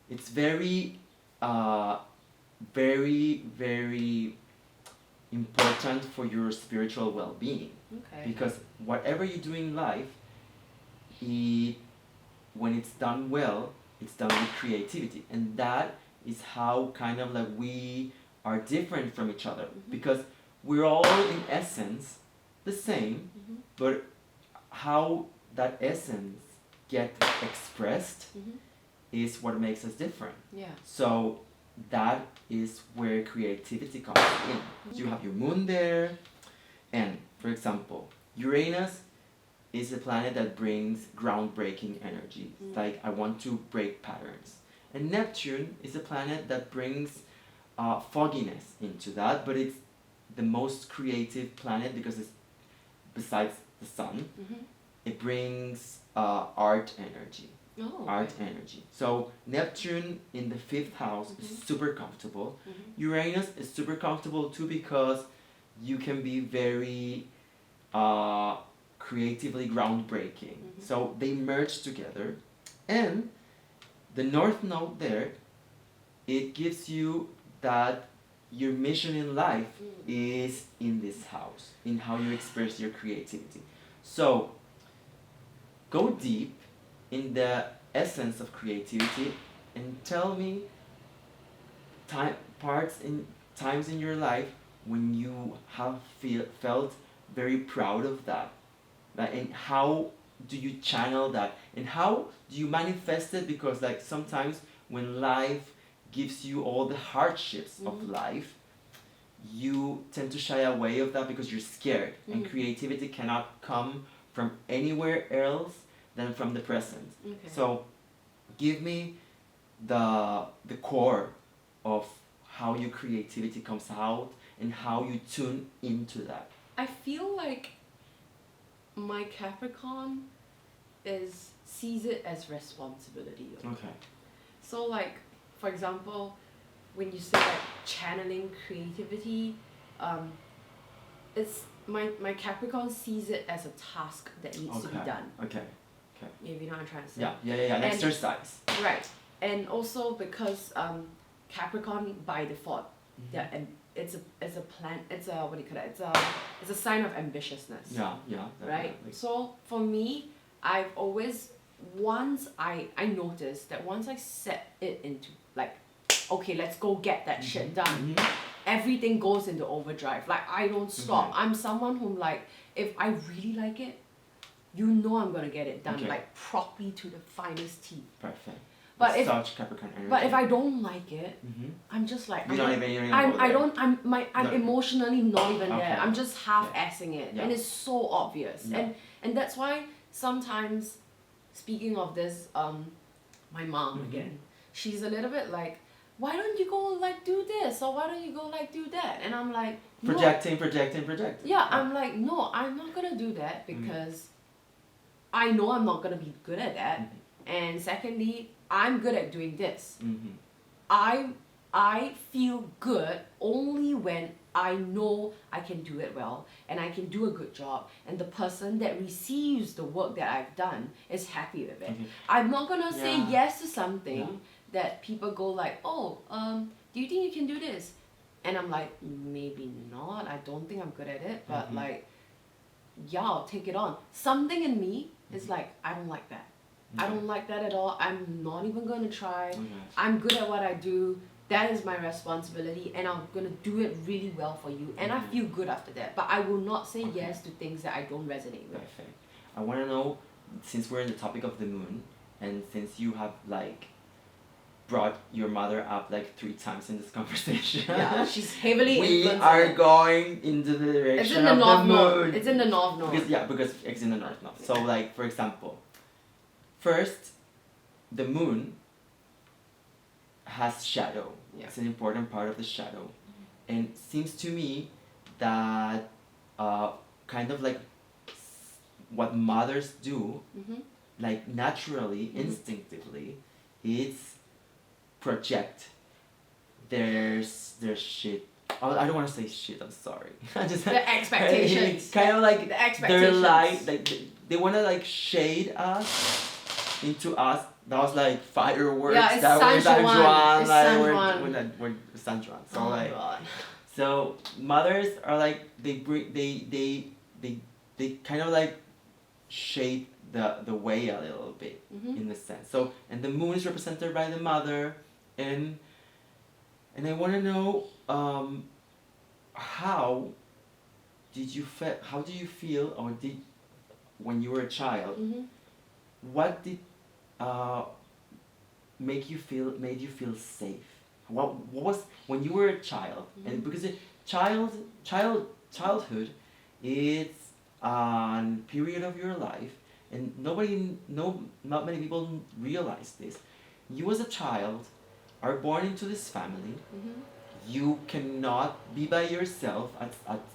it's very very important for your spiritual well-being. Because whatever you do in life, when it's done well, it's done with creativity, and that is how kind of like we are different from each other, because we're all in essence the same, but how that essence get expressed is what makes us different. So that is where creativity comes in. You have your moon there, and for example, Uranus is a planet that brings groundbreaking energy. Like I want to break patterns. And Neptune is a planet that brings fogginess into that, but it's the most creative planet because it's besides the sun. It brings art energy. Art energy. So Neptune in the fifth house is super comfortable. Uranus is super comfortable too because you can be very creatively groundbreaking. So they merge together, and the North Node there, it gives you that your mission in life is in this house, in how you express your creativity. So go deep in the essence of creativity and tell me times in your life when you have felt very proud of that, and how do you channel that, and how do you manifest it, because like sometimes when life gives you all the hardships of life, you tend to shy away of that because you're scared, and creativity cannot come from anywhere else than from the present. So give me the core of how your creativity comes out and how you tune into that. I feel like my Capricorn sees it as responsibility. Okay. So like, for example, when you say like channeling creativity, it's my Capricorn sees it as a task that needs to be done. Okay. If you know what I'm trying to say. Yeah. An exercise. Right. And also because Capricorn by default, and it's a plan. It's a what do you call it? It's a sign of ambitiousness. Yeah. Right. So for me, I've always I noticed that once I set it into like, okay, let's go get that shit done. Everything goes into overdrive. Like I don't stop. I'm someone who like if I really like it, you know I'm gonna get it done like properly to the finest T. Perfect. But if such Capricorn energy. But if I don't like it, I'm just like I'm emotionally not even there. I'm just half-assing it, and it's so obvious. And that's why sometimes, speaking of this, my mom again, she's a little bit like, why don't you go like do this or why don't you go like do that? And I'm like, no. projecting. Yeah, I'm like, no, I'm not gonna do that because I know I'm not gonna be good at that. And secondly, I'm good at doing this. I feel good only when I know I can do it well and I can do a good job and the person that receives the work that I've done is happy with it. I'm not gonna say yes to something that people go like, oh, do you think you can do this? And I'm like, maybe not. I don't think I'm good at it, but like, yeah, I'll take it on. Something in me is like, I don't like that. I don't like that at all. I'm not even going to try. I'm good at what I do. That is my responsibility and I'm going to do it really well for you. And I feel good after that. But I will not say yes to things that I don't resonate with. Perfect. I want to know, since we're in the topic of the moon, and since you have like brought your mother up like 3 times in this conversation. Yeah, she's heavily influenced. We are going into the direction of the moon. It's in the north. Because it's in the north. So like, for example, first, the moon has shadow. It's an important part of the shadow. And it seems to me that kind of like what mothers do, like naturally, instinctively, it's project their shit. Oh, I don't want to say shit, I'm sorry. The expectations. Kind of like the expectations. Their light, like they want to like shade us into us. That was like fireworks. Yeah, it's that San San Juan. Like we're San Juan. So like, God. so mothers are like they kind of like shade the way a little bit in the sense. So and the moon is represented by the mother, and I want to know how do you feel or did when you were a child? What did made you feel safe? What was when you were a child? And because childhood, it's a period of your life, and not many people realize this. You as a child are born into this family. You cannot be by yourself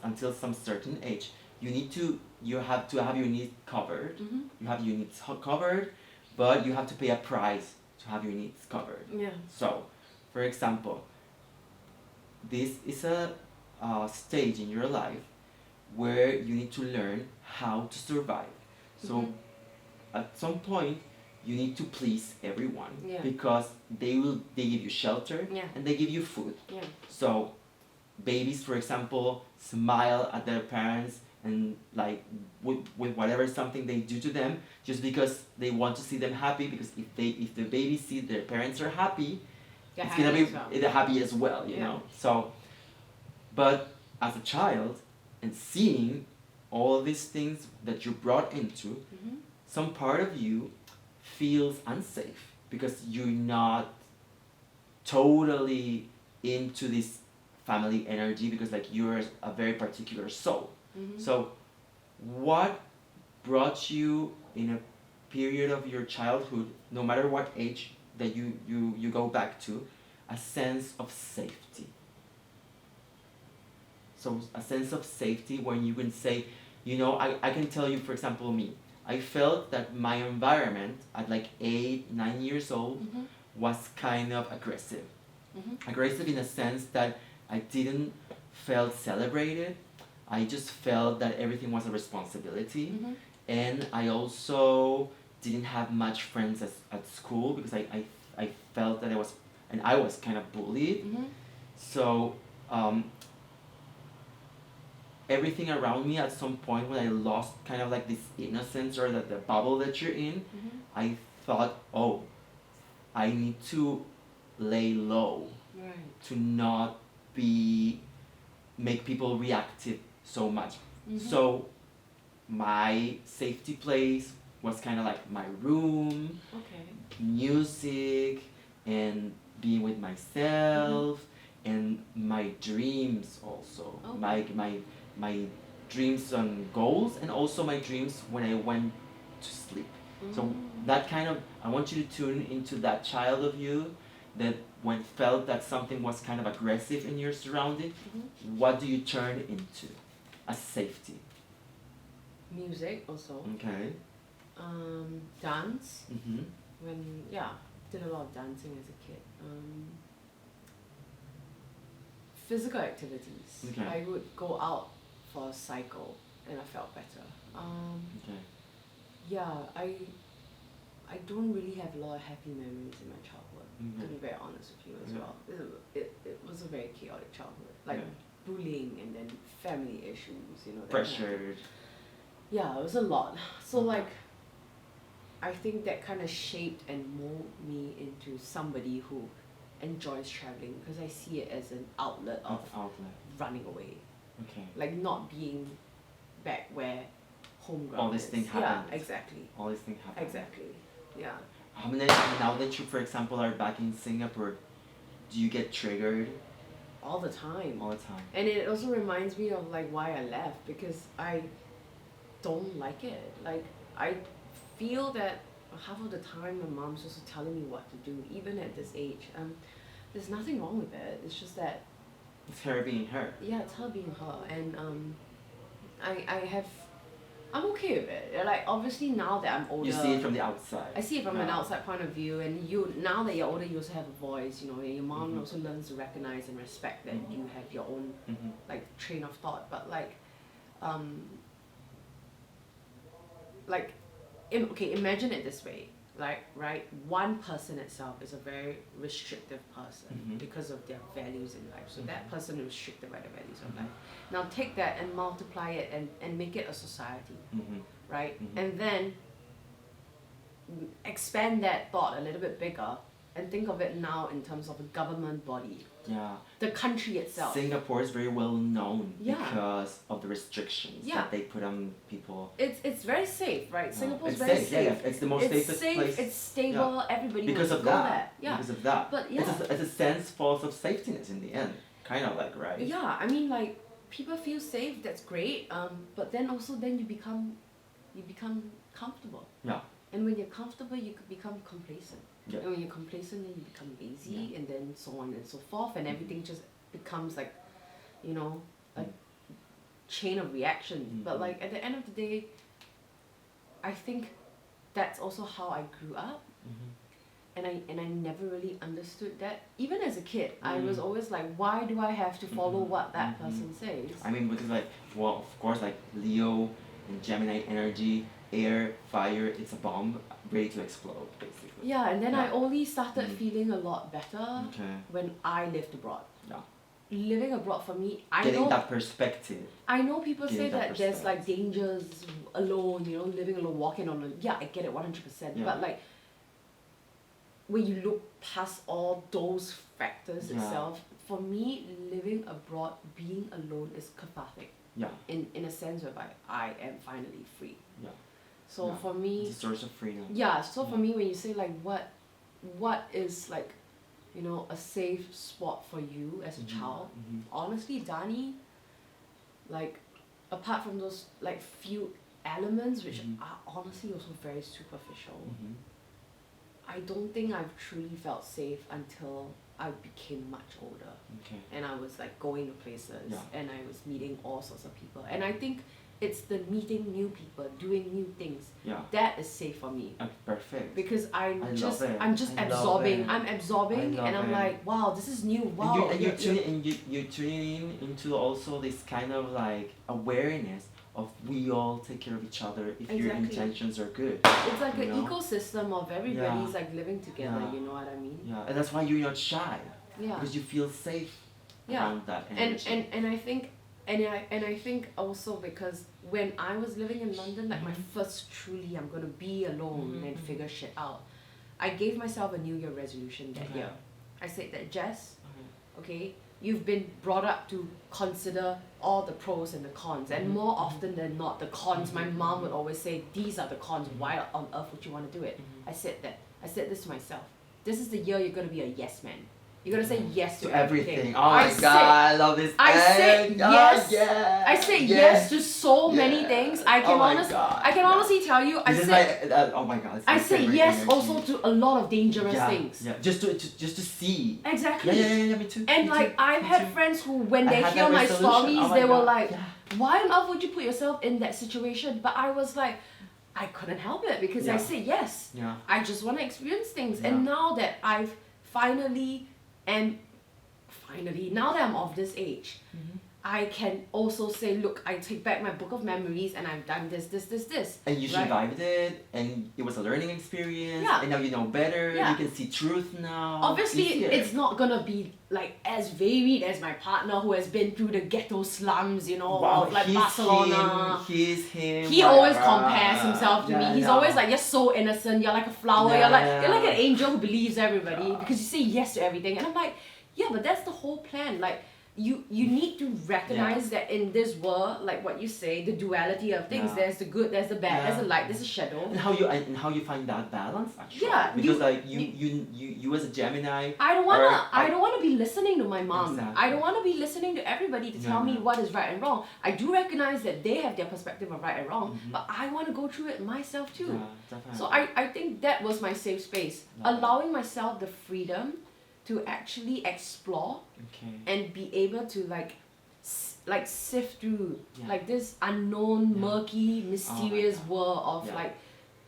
until some certain age. You have to have your needs covered. You have your needs covered, but you have to pay a price to have your needs covered. Yeah. So, for example, this is a stage in your life where you need to learn how to survive. So, at some point, you need to please everyone because they give you shelter and they give you food. So, babies, for example, smile at their parents and like with whatever something they do to them just because they want to see them happy, because if the baby see their parents are happy, it's gonna be happy as well, you know. So, but as a child and seeing all these things that you're brought into, some part of you feels unsafe because you're not totally into this family energy, because like you're a very particular soul. So what brought you in a period of your childhood, no matter what age that you go back to, a sense of safety? So a sense of safety when you can say, you know, I can tell you, for example, me, I felt that my environment at like 8, 9 years old was kind of aggressive. Aggressive in a sense that I didn't feel celebrated. I just felt that everything was a responsibility, Mm-hmm. and I also didn't have much friends at school because I felt that I was kind of bullied. Mm-hmm. So um, everything around me at some point when I lost kind of like this innocence or the bubble that you're in, Mm-hmm. I thought, oh, I need to lay low Right. to not be make people reactive so much. Mm-hmm. So my safety place was kind of like my room, Okay. music, and being with myself, and my dreams also. Okay. My dreams and goals, and also my dreams when I went to sleep. So that kind of, I want you to tune into that child of you that when felt that something was kind of aggressive in your surrounding, Mm-hmm. what do you turn into as safety? Music also. Okay. Dance. Mm-hmm. When did a lot of dancing as a kid. Physical activities. Okay. I would go out for a cycle and I felt better. Okay. Yeah, I don't really have a lot of happy memories in my childhood. Mhm. To be very honest with you as Yeah. well. It was a very chaotic childhood. Like Yeah. bullying and then family issues, that kind of thing. Pressured. Yeah, it was a lot. So Okay. like I think that kind of shaped and molded me into somebody who enjoys traveling because I see it as an outlet of Outlet. running away. Okay. Like not being back where home ground All this is. thing Yeah, happened. exactly. All these things happen. Exactly. Yeah. How many now that you, for example, are back in Singapore, do you get triggered All the time. all the time? And it also reminds me of like why I left because I don't like it. Like I feel that half of the time my mom's also telling me what to do, even at this age. There's nothing wrong with it. It's just that It's her being her. yeah, it's her being her, and I'm okay with it. Like obviously now that I'm older, You see it from the outside. I see it from an Yeah. outside point of view, and you now that you're older, you also have a voice. And your mom Mhm. also learns to recognize and respect that you have your own Mhm. like train of thought. But okay, imagine it this way. Like right, one person itself is a very restrictive person Mhm. because of their values in life. So that Mhm. person is restricted by the values of Mhm. life. Now take that and multiply it and make it a society, Mhm. right? Mhm. And then expand that thought a little bit bigger and think of it now in terms of a government body, Yeah. the country itself. Singapore is very well known Yeah. because of the restrictions Yeah. that they put on people. It's very safe, right? Singapore is It's very safe. safe. Yeah, it's the most It's safest safe, place. it's stable, everybody Because wants of to go that. there. Yeah. Because of that. But yeah. It's a sense false of safetyness in the end. Kind of like, right? Yeah, I mean like people feel safe, that's great. But then also then you become comfortable. Yeah. And when you're comfortable you could become complacent. Yeah. And when you're complacent then you become lazy Yeah. and then so on and so forth and everything just becomes like, a chain of reaction. But like at the end of the day, I think that's also how I grew up. Mhm. And I never really understood that. Even as a kid, I was Mm. always like, why do I have to follow Mhm. what that Mhm. person says? I mean, because like, well, of course, like Leo and Gemini energy, air, fire, it's a bomb ready to explode, basically. Yeah, and then I Yeah. only started Mm. feeling a lot better Okay. when I lived abroad. Yeah. Living abroad for me, Getting that perspective. I know people say getting that that there's like perspective. dangers alone, living alone, walking on alone. Yeah, I get it 100%. Yeah. But like when you look past all those factors Yeah. itself, for me, living abroad, being alone is cathartic. Yeah. In a sense whereby I am finally free. Yeah. So Yeah. for It's me, a source of freedom. yeah. So for Yeah. me, when you say like what is like, a safe spot for you as a Mhm. child, Mhm. honestly, Dani, like apart from those like few elements which Mhm. are honestly also very superficial, Mhm. I don't think I've truly felt safe until I became much older Okay. and I was like going to places Yeah. and I was meeting all sorts of people. And I think it's the meeting new people, doing new things. Yeah. That is safe for me. Perfect. Because I'm I just love it. I'm just I love absorbing. it. I'm absorbing, I and love I'm it. like, wow, this is new. Wow. You're tuning into also this kind of like awareness of we all take care of each other if your Exactly. intentions are good. It's like you an know? ecosystem of everybody's Yeah. like living together. Yeah. You know what I mean? Yeah, and that's why you're not shy Yeah. because you feel safe Yeah. around that energy. And I think I think also because when I was living in London, like my first truly I'm gonna be alone and figure shit out, I gave myself a New Year resolution that year. I said that, Jess, okay, you've been brought up to consider all the pros and the cons, and more often than not the cons, my mom would always say, these are the cons, why on earth would you want to do it? I said this to myself, this is the year you're gonna be a yes man. You're gonna say yes to everything. Oh my god, I love this. I said yes. Yeah. I said yes to so many things. I can honestly tell you. I said oh my god. I said yes also to a lot of dangerous things. Yeah, just to see. Exactly. Yeah, me too. And me like too, I've me had too. friends who, when I they had hear that my resolution. stories, Oh my they were God. like, Yeah. why on earth would you put yourself in that situation? But I was like, I couldn't help it because I Yeah. said yes. Yeah. I just want to experience things. Yeah. And now that I've finally, now that I'm of this age, I can also say, look, I take back my book of memories and I've done this. And you right? survived it, and it was a learning experience, Yeah. and now you know better, Yeah. you can see truth now. Obviously, Easier. it's not gonna be like as varied as my partner who has been through the ghetto slums, you know, Wow, of like he's Barcelona. He's him. He always compares himself to me. He's yeah. always like, you're so innocent, you're like a flower, Yeah, you're like yeah. an angel who believes everybody because you say yes to everything. And I'm like, yeah, but that's the whole plan. Like you need to recognize that in this world, like what you say, the duality of things, Yeah. there's the good, there's the bad, there's the light, there's the shadow. And how you find that balance actually. Yeah, Because you as a Gemini. I don't wanna be listening to my mom. Exactly. I don't wanna be listening to everybody to tell me Yeah. what is right and wrong. I do recognize that they have their perspective of right and wrong, but I wanna go through it myself too. Yeah, definitely. So I think that was my safe space. Love it. Allowing myself the freedom to actually explore Okay. and be able to like sift through Yeah. like this unknown, Yeah. murky, mysterious God. world of Yeah. like,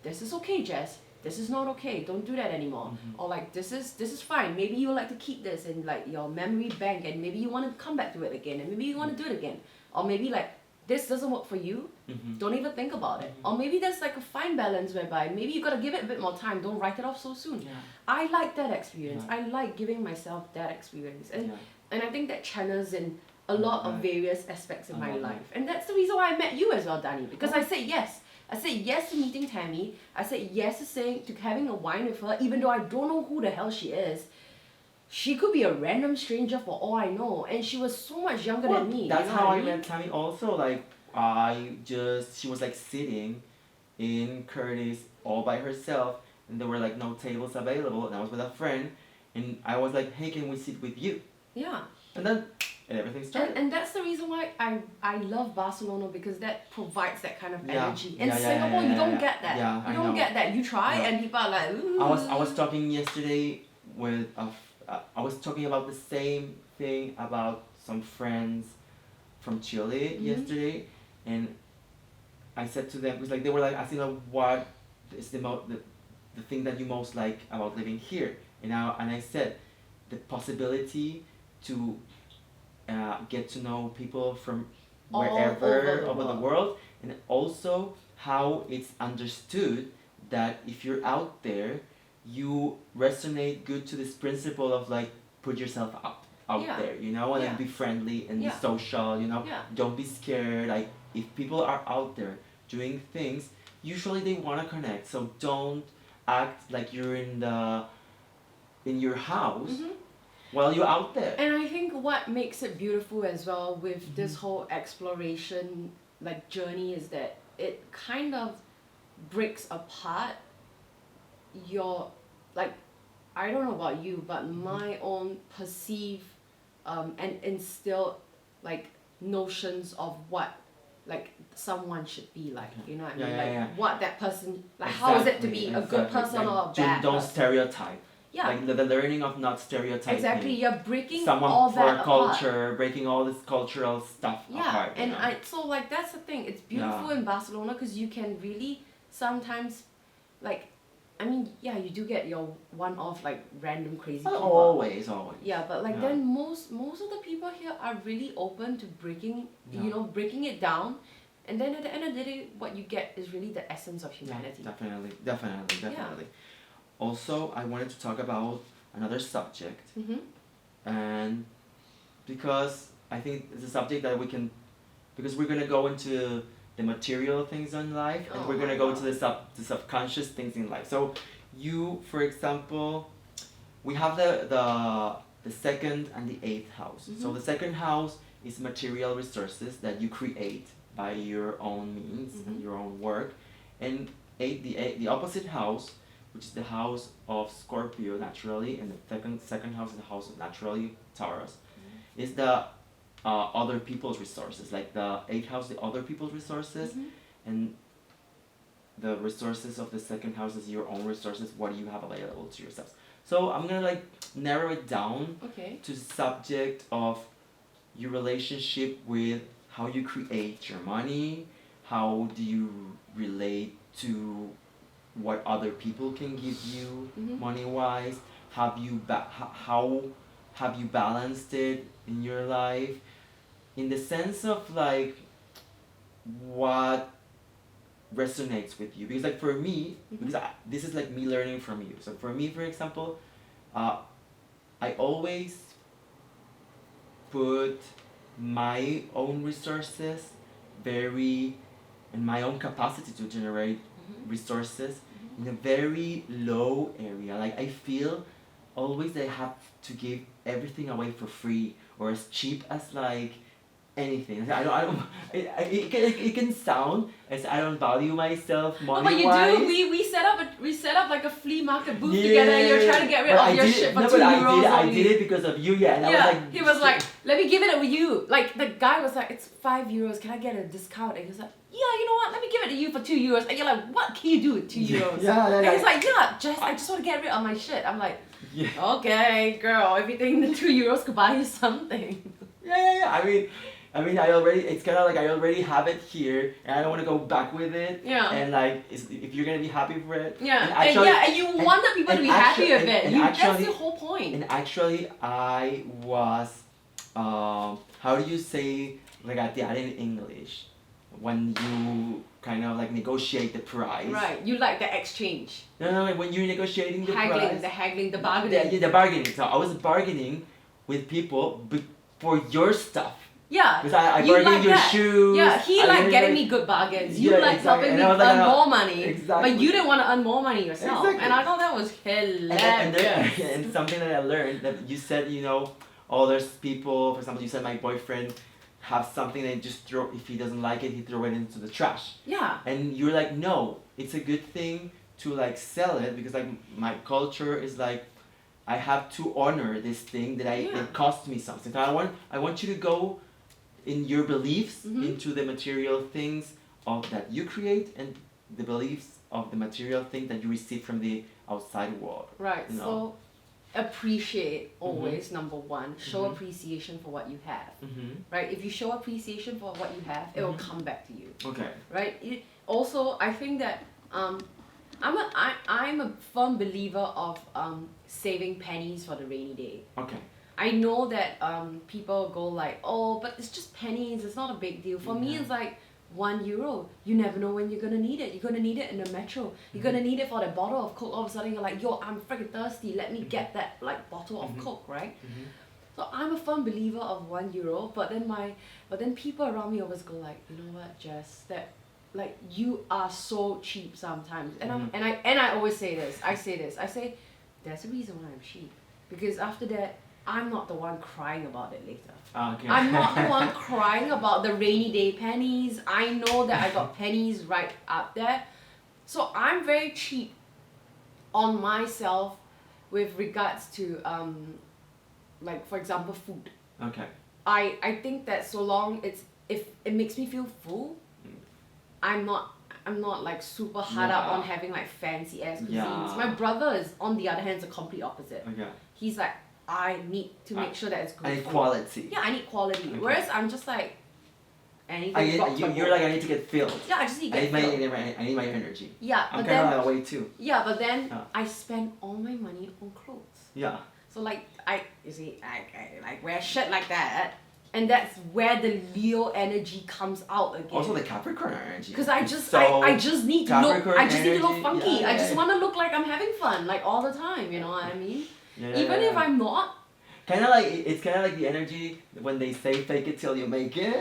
this is okay, Jess. This is not okay. Don't do that anymore. Or like this is fine. Maybe you would like to keep this in like your memory bank, and maybe you want to come back to it again, and maybe you want to do it again. Or maybe like this doesn't work for you. Don't even think about it. Or maybe there's like a fine balance whereby maybe you gotta give it a bit more time. Don't write it off so soon. Yeah. I like that experience. Yeah. I like giving myself that experience, and Yeah. and I think that channels in a lot of Right. various aspects of I my love life, and that's the reason why I met you as well, Dani. Because I said yes. I said yes to meeting Tammy. I said yes to having a wine with her, even though I don't know who the hell she is. She could be a random stranger for all I know, and she was so much younger than me. That's you know how what I mean? met Tammy also. Like she was like sitting in Curtis all by herself, and there were like no tables available, and I was with a friend, and I was like, hey, can we sit with you? Yeah. And then everything started. And that's the reason why I love Barcelona, because that provides that kind of Yeah. energy. In Yeah, Singapore, you don't get that. Yeah, you I don't know. get that. You try, Yeah. and people are like, ooh. I was talking yesterday with I was talking about the same thing about some friends from Chile yesterday, and I said to them, because like they were like asking like, what is the thing that you most like about living here, and I said the possibility to get to know people from All wherever over the the world, and also how it's understood that if you're out there, you resonate good to this principle of like put yourself out Yeah. there, you know, and Yeah. be friendly and Yeah. be social, you know. Yeah. Don't be scared. Like if people are out there doing things, usually they want to connect. So don't act like you're in your house while you're out there. And I think what makes it beautiful as well with this whole exploration like journey is that it kind of breaks apart your, like, I don't know about you, but my own perceive and instill like notions of what like someone should be like, you know what I mean? Yeah, like yeah. what that person, like how is it to be a good Exactly. person Like, or a bad don't person? stereotype. Yeah. Like the learning of not stereotyping. Exactly, you're breaking Someone all for that a apart. culture, breaking all this cultural stuff Yeah, apart. and so like that's the thing. It's beautiful Yeah. in Barcelona because you can really sometimes, like, I mean, yeah, you do get your one-off like random crazy people. Always. Yeah, but like Yeah. then most of the people here are really open to breaking, Yeah. breaking it down, and then at the end of the day, what you get is really the essence of humanity. Yeah, definitely. Also, I wanted to talk about another subject, and because I think it's a subject that we can, because we're gonna go into the material things in life, and we're gonna go to the subconscious things in life. So, you, for example, we have the second and the eighth house. So the second house is material resources that you create by your own means and your own work, and the opposite house, which is the house of Scorpio naturally, and the second house is the house of naturally Taurus, is the other people's resources. Like the eighth house, the other people's resources, and the resources of the second house is your own resources. What do you have available to yourselves? So I'm gonna like narrow it down to the subject of your relationship with how you create your money, how do you relate to what other people can give you money wise, how have you balanced it in your life, in the sense of like what resonates with you. Because like for me, because this is like me learning from you. So for me, for example, I always put my own resources very, and my own capacity to generate resources in a very low area. Like I feel always that I have to give everything away for free or as cheap as like anything. It can sound as I don't value myself money but you wise. do. We set up like a flea market booth together, and you're trying to get rid of your shit for €2. I did it because of you, and I was like, he was like, let me give it to you. Like the guy was like, it's €5. Can I get a discount? And he was like, yeah, you know what? Let me give it to you for €2. And you're like, what can you do with €2? And he's like, yeah, Jess, I just want to get rid of my shit. I'm like, okay, girl, everything the €2 could buy you something. Yeah. I mean, it's kind of like I already have it here, and I don't want to go back with it. Yeah. And like, if you're gonna be happy for it. Yeah. And you want the people to be happy with it. That's the whole point. And actually, I was, how do you say regatear in English? When you kind of like negotiate the price. Right. You like the exchange. No. When you're negotiating the price. The bargaining. Yeah, the bargaining. So I was bargaining with people for your stuff. Yeah. Because I bargained your shoes. Yeah, he like getting me good bargains. You like helping me earn more money. Exactly. But you didn't want to earn more money yourself. Exactly. And I thought that was hilarious. And something that I learned, that you said, there's people, for example, you said my boyfriend have something they just throw, if he doesn't like it, he throw it into the trash. Yeah. And you're like, no, it's a good thing to like sell it, because like my culture is like, I have to honor this thing that it cost me something. So I want you to go in your beliefs into the material things that you create, and the beliefs of the material thing that you receive from the outside world. Right. So appreciate always, number one. Show appreciation for what you have. Right? If you show appreciation for what you have, it will come back to you. Okay. Right? Also, I think that I'm a firm believer of saving pennies for the rainy day. Okay. I know that people go like, oh, but it's just pennies, it's not a big deal. For me, it's like €1. You never know when you're gonna need it. You're gonna need it in the metro. You're gonna need it for that bottle of Coke. All of a sudden, you're like, yo, I'm freaking thirsty. Let me get that like bottle of Coke, right? So I'm a firm believer of €1. But then people around me always go like, you know what, Jess, that like you are so cheap sometimes. And I always say this. I say there's a reason why I'm cheap, because after that, I'm not the one crying about it later. Okay. I'm not the one crying about the rainy day pennies. I know that I got pennies right up there. So I'm very cheap on myself with regards to like, for example, food. Okay. I think that so long if it makes me feel full, I'm not I'm not like super hard up Yeah. on having like fancy ass cuisines. Yeah. My brother is on the other hand is the complete opposite. Okay. He's like, I need to make sure that it's good. I need food. quality. Yeah, I need quality. Okay. Whereas I'm just like, anything. You're like, I need to get filled. Yeah, I just need to I get need filled. I need my energy. Yeah, I'm but kind of then that way too. yeah, but then Yeah. I spend all my money on clothes. Yeah. So like I like wear shit like that, and that's where the Leo energy comes out again. Also the Capricorn energy. Because I is just so I just need to look Capricorn I just need to look energy, funky. yeah, I just yeah. want to look like I'm having fun like all the time. You know what I mean? Yeah, Even if I'm not. kind of like it's kind of like the energy when they say fake it till you make it.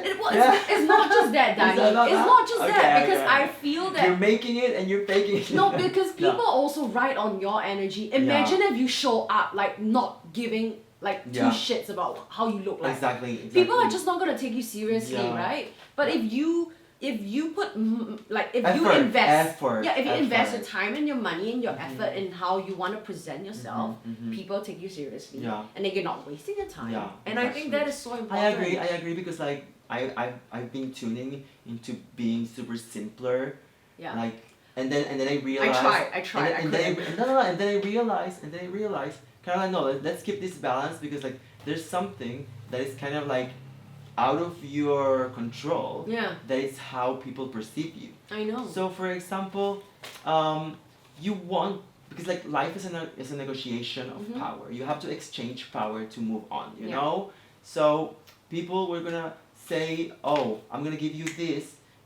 It's not just that, Danny. Is that It's not just okay, that because okay. I feel You're that. making it and you're faking it. No, because Yeah. people also ride on your energy. Imagine if you show up like not giving like two Yeah. shits about how you look like. Exactly. People are just not gonna take you seriously, Yeah. right? But if you put like if you Effort, invest effort, yeah if you invest your effort. time and your money and your effort in how you want to present yourself, mhm. people take you seriously. Yeah. And then you're not wasting your time. Yeah, And I think exactly. that is so important. I agree because like I've been tuning into being super simpler. Yeah. Like and then I realized. I tried. And then and then I realized kind of like no, let's keep this balance because like there's something that is kind of like out of your control. Yeah. That is how people perceive you. I know. So for example, you want because like life is a negotiation of Mhm. power. You have to exchange power to move on. You Yeah. know. So people were gonna say, oh, I'm gonna give you this,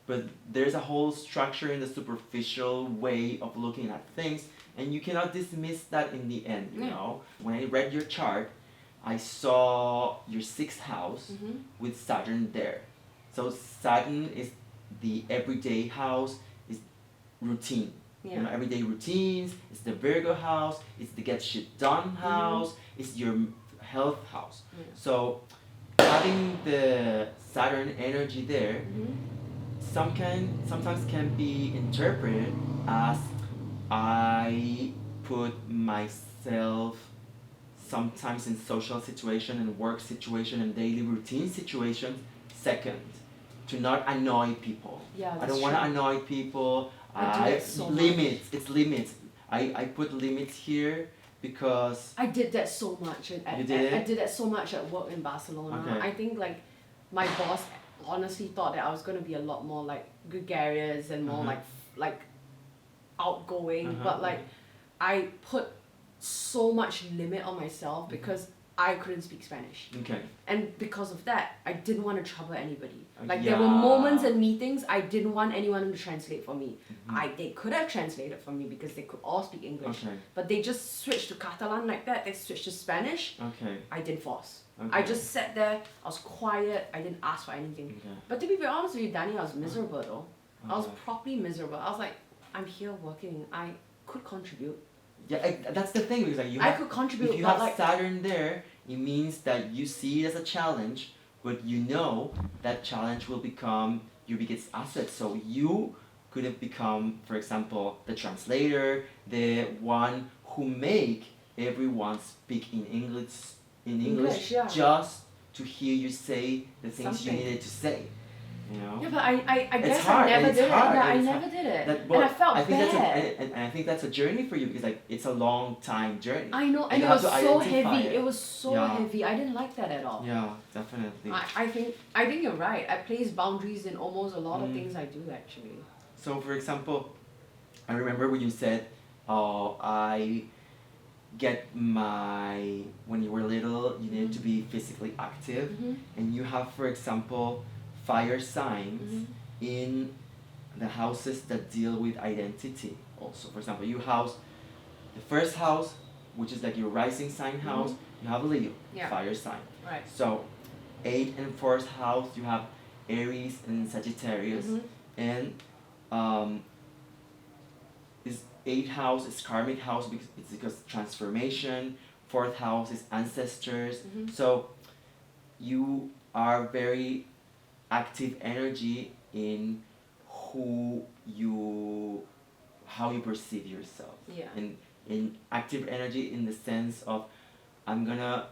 but there's a whole structure in the superficial way of looking at things, and you cannot dismiss that in the end. You Yeah. know. When I read your chart, I saw your sixth house Mhm. with Saturn there. So Saturn is the everyday house, is routine. Yeah. You know, everyday routines. It's the Virgo house. It's the get shit done house. It's your health house. Yeah. So having the Saturn energy there, Mhm. sometimes can be interpreted as I put myself sometimes in social situation and work situation and daily routine situations second to not annoy people. Yeah, I that's don't want to true. annoy people. I do that so limits. It's limits. I put limits here because I did that so much. You did I it? did that so much at work in Barcelona. Okay. I think like my boss honestly thought that I was gonna be a lot more like gregarious and more Uh-huh. like outgoing. Uh-huh. But like I put so much limit on myself because I couldn't speak Spanish. okay. And because of that, I didn't want to trouble anybody. Uh, Like there were yeah. moments and meetings I didn't want anyone to translate for me. Mhm. They could have translated for me because they could all speak English. Okay. But they just switched to Catalan like that. They switched to Spanish. Okay. I didn't force. Okay. I just sat there. I was quiet. I didn't ask for anything. Okay. But to be very honest with you, Danny, I was miserable though. I was Okay. properly miserable. I was like, I'm here working. I could contribute. Yeah, that's the thing because like you I have could contribute, if you but have like Saturn there, it means that you see it as a challenge, but you know that challenge will become your biggest asset. So you could have become, for example, the translator, the one who make everyone speak in English yeah. just to hear you say the things Something. you needed to say. You know? yeah, but I It's guess hard, I never it's did it. hard, Yeah, I it's never hard. did it. That, And I felt I think bad. that's and I think that's a journey for you because like it's a long time journey. I know, And and you it have was to so identify heavy. it. It was so Yeah. heavy. I didn't like that at all. Yeah, definitely. I think you're right. I place boundaries in almost a lot of Mm. things I do actually. So for example, I remember when you said, "Oh, I get my when you were little, you needed to be physically active, Mhm. and you have, for example, fire signs Mhm. in the houses that deal with identity. Also, for example, you house the first house, which is like your rising sign house. You have Leo, Yeah. fire sign. Right. So, 8th and 4th house, you have Aries and Sagittarius, Mhm. and this 8th house is karmic house because transformation. 4th house is ancestors. Mhm. So, you are very active energy in how you perceive yourself. Yeah. And in active energy in the sense of I'm gonna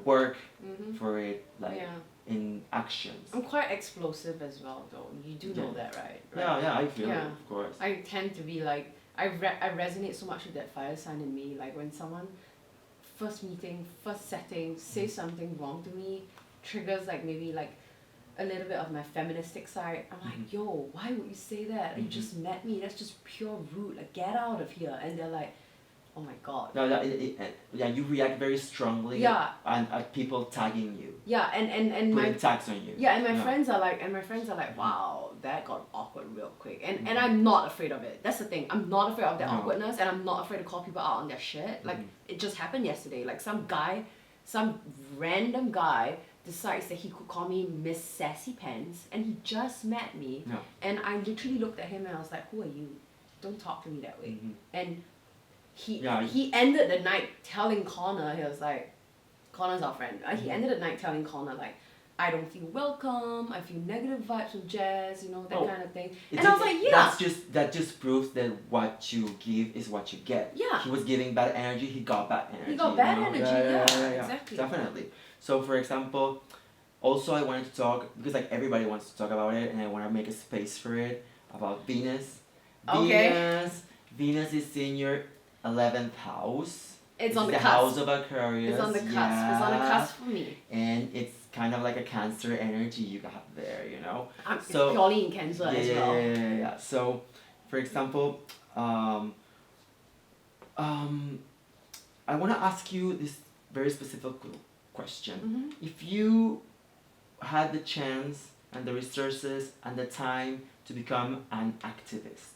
work Mhm. for it, like Yeah. actions. I'm quite explosive as well, though. You do know that, right? Yeah, I feel it, Yeah. of course. I tend to be like, I resonate so much with that fire sign in me. Like when someone, first meeting, first setting, says something wrong to me, triggers like maybe like a little bit of my feministic side. I'm like, yo, why would you say that? You just met me. That's just pure rude. Like, get out of here. And they're like, oh my god. No, yeah, you react very strongly. Yeah. And people tagging you. Yeah, and putting my tags on you. yeah, and my friends are like, wow, that got awkward real quick. And I'm not afraid of it. That's the thing. I'm not afraid of the awkwardness, and I'm not afraid to call people out on their shit. Like it just happened yesterday. Like some random guy decides that he could call me Miss Sassy Pants, and he just met me. No. And I literally looked at him and I was like, who are you? Don't talk to me that way. And he ended the night telling Connor, he was like, Connor's our friend. He ended the night telling Connor like, I don't feel welcome. I feel negative vibes from Jess, you know, that kind of thing. And I was like, yeah. That just proves that what you give is what you get. Yeah. He was giving bad energy. He got bad energy. He got bad energy. Yeah, exactly. Definitely. So for example, also I wanted to talk because like everybody wants to talk about it, and I want to make a space for it about Venus. Okay. Venus is in your 11th house. It's on the cusp. House of Aquarius. It's on the cusp. Yeah. It's on the cusp for me. And it's kind of like a Cancer energy you got there, you know. I'm purely in Cancer as well. Yeah. So, for example, I want to ask you this very specific question. If you had the chance and the resources and the time to become an activist,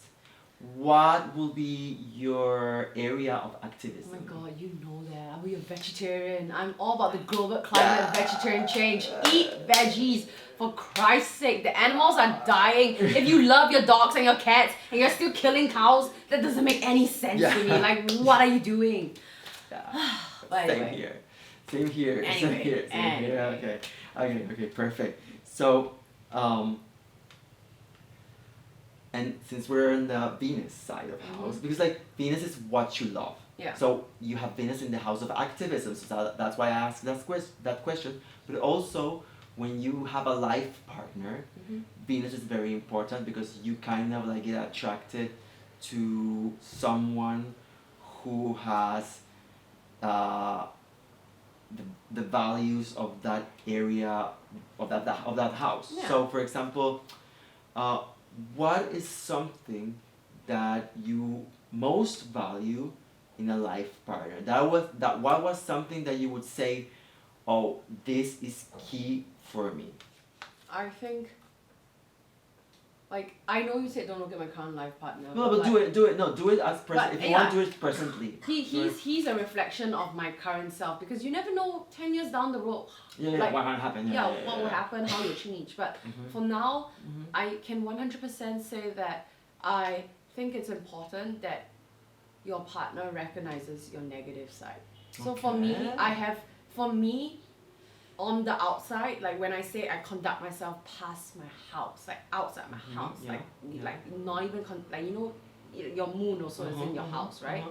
what will be your area of activism? Oh my god, you know that. I'll be a vegetarian. I'm all about the global climate and vegetarian change. Eat veggies, for Christ's sake. The animals are dying. If you love your dogs and your cats and you're still killing cows, that doesn't make any sense to me. Like, what are you doing? Anyway. Same here. Okay, perfect. So, and since we're on the Venus side of the house, because like Venus is what you love. Yeah. So you have Venus in the house of activism, so that's why I asked that question. But also, when you have a life partner, Venus is very important because you kind of like get attracted to someone who has the values of that area of that house. Yeah. So for example, what is something that you most value in a life partner? What was something that you would say, oh, this is key for me? I think, like, I know you said don't look at my current life partner. No, but like, do it as present. If you want to do it presently. He's a reflection of my current self, because you never know 10 years down the road. What will happen? What will happen, how you change. But for now, I can 100% say that I think it's important that your partner recognizes your negative side. So for me, on the outside, like when I say I conduct myself past my house, like outside my house, like not even you know, your moon also is in your house, right?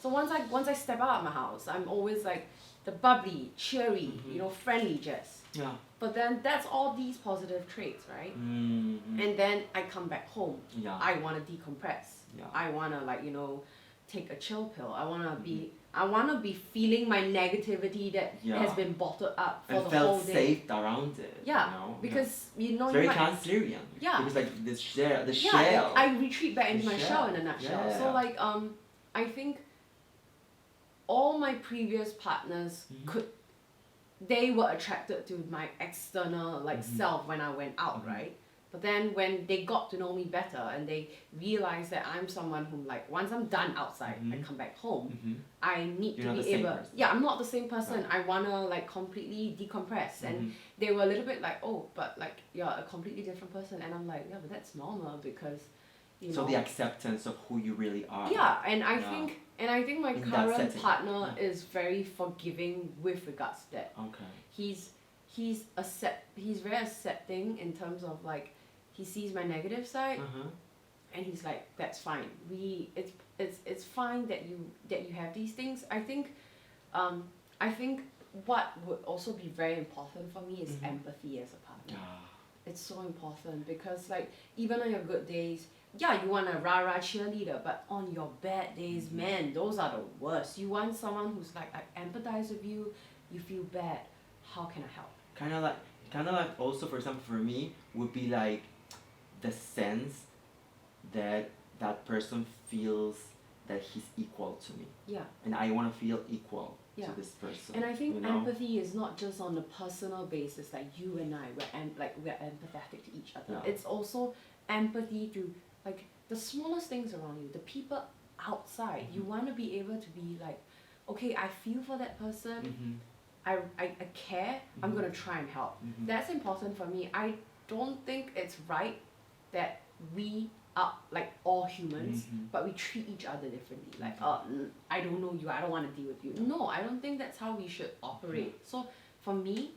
So once I step out of my house, I'm always like the bubbly, cheery, you know, friendly Jess. Yeah. But then that's all these positive traits, right? And then I come back home. Yeah. I want to decompress. Yeah. I want to, like, you know, take a chill pill. I want to be feeling my negativity that has been bottled up for and the whole felt day. safe around it. Yeah, you know? because you know, it's very you might, Cancerian. Yeah. It was like the shell. Yeah, I retreat back into The my shell. shell in a nutshell. Yeah. So like I think all my previous partners they were attracted to my external like self when I went out, right? But then when they got to know me better and they realized that I'm someone who, like, once I'm done outside, I come back home, I need You're to not be the same able. person. Yeah, I'm not the same person. Right. I wanna like completely decompress, and they were a little bit like, oh, but like you're a completely different person, and I'm like, yeah, but that's normal because, you know. So the acceptance of who you really are. Yeah, and I think my In that current setting. partner is very forgiving with regards to that. Okay. He's very accepting in terms of like he sees my negative side and he's like, that's fine. It's fine that you have these things. I think what would also be very important for me is Mhm. empathy as a partner. Yeah. It's so important because like even on your good days, yeah, you want a rah-rah cheerleader, but on your bad days, Mhm. man, those are the worst. You want someone who's like, I empathize with you, you feel bad, how can I help? Kind of like also for example for me would be like the sense that that person feels that he's equal to me, Yeah. and I want to feel equal Yeah. to this person. And I think you know? empathy is not just on the personal basis, like you and I, we're empathetic to each other. Yeah. It's also empathy to like the smallest things around you, the people outside. You Mhm. want to be able to be like, okay, I feel for that person. Mhm. I care. I'm Mhm. gonna try and help. Mhm. That's important for me. I don't think it's right that we are like all humans, Mhm. but we treat each other differently. Like, Mhm. I don't know you. I don't want to deal with you. No, I don't think that's how we should operate. So for me,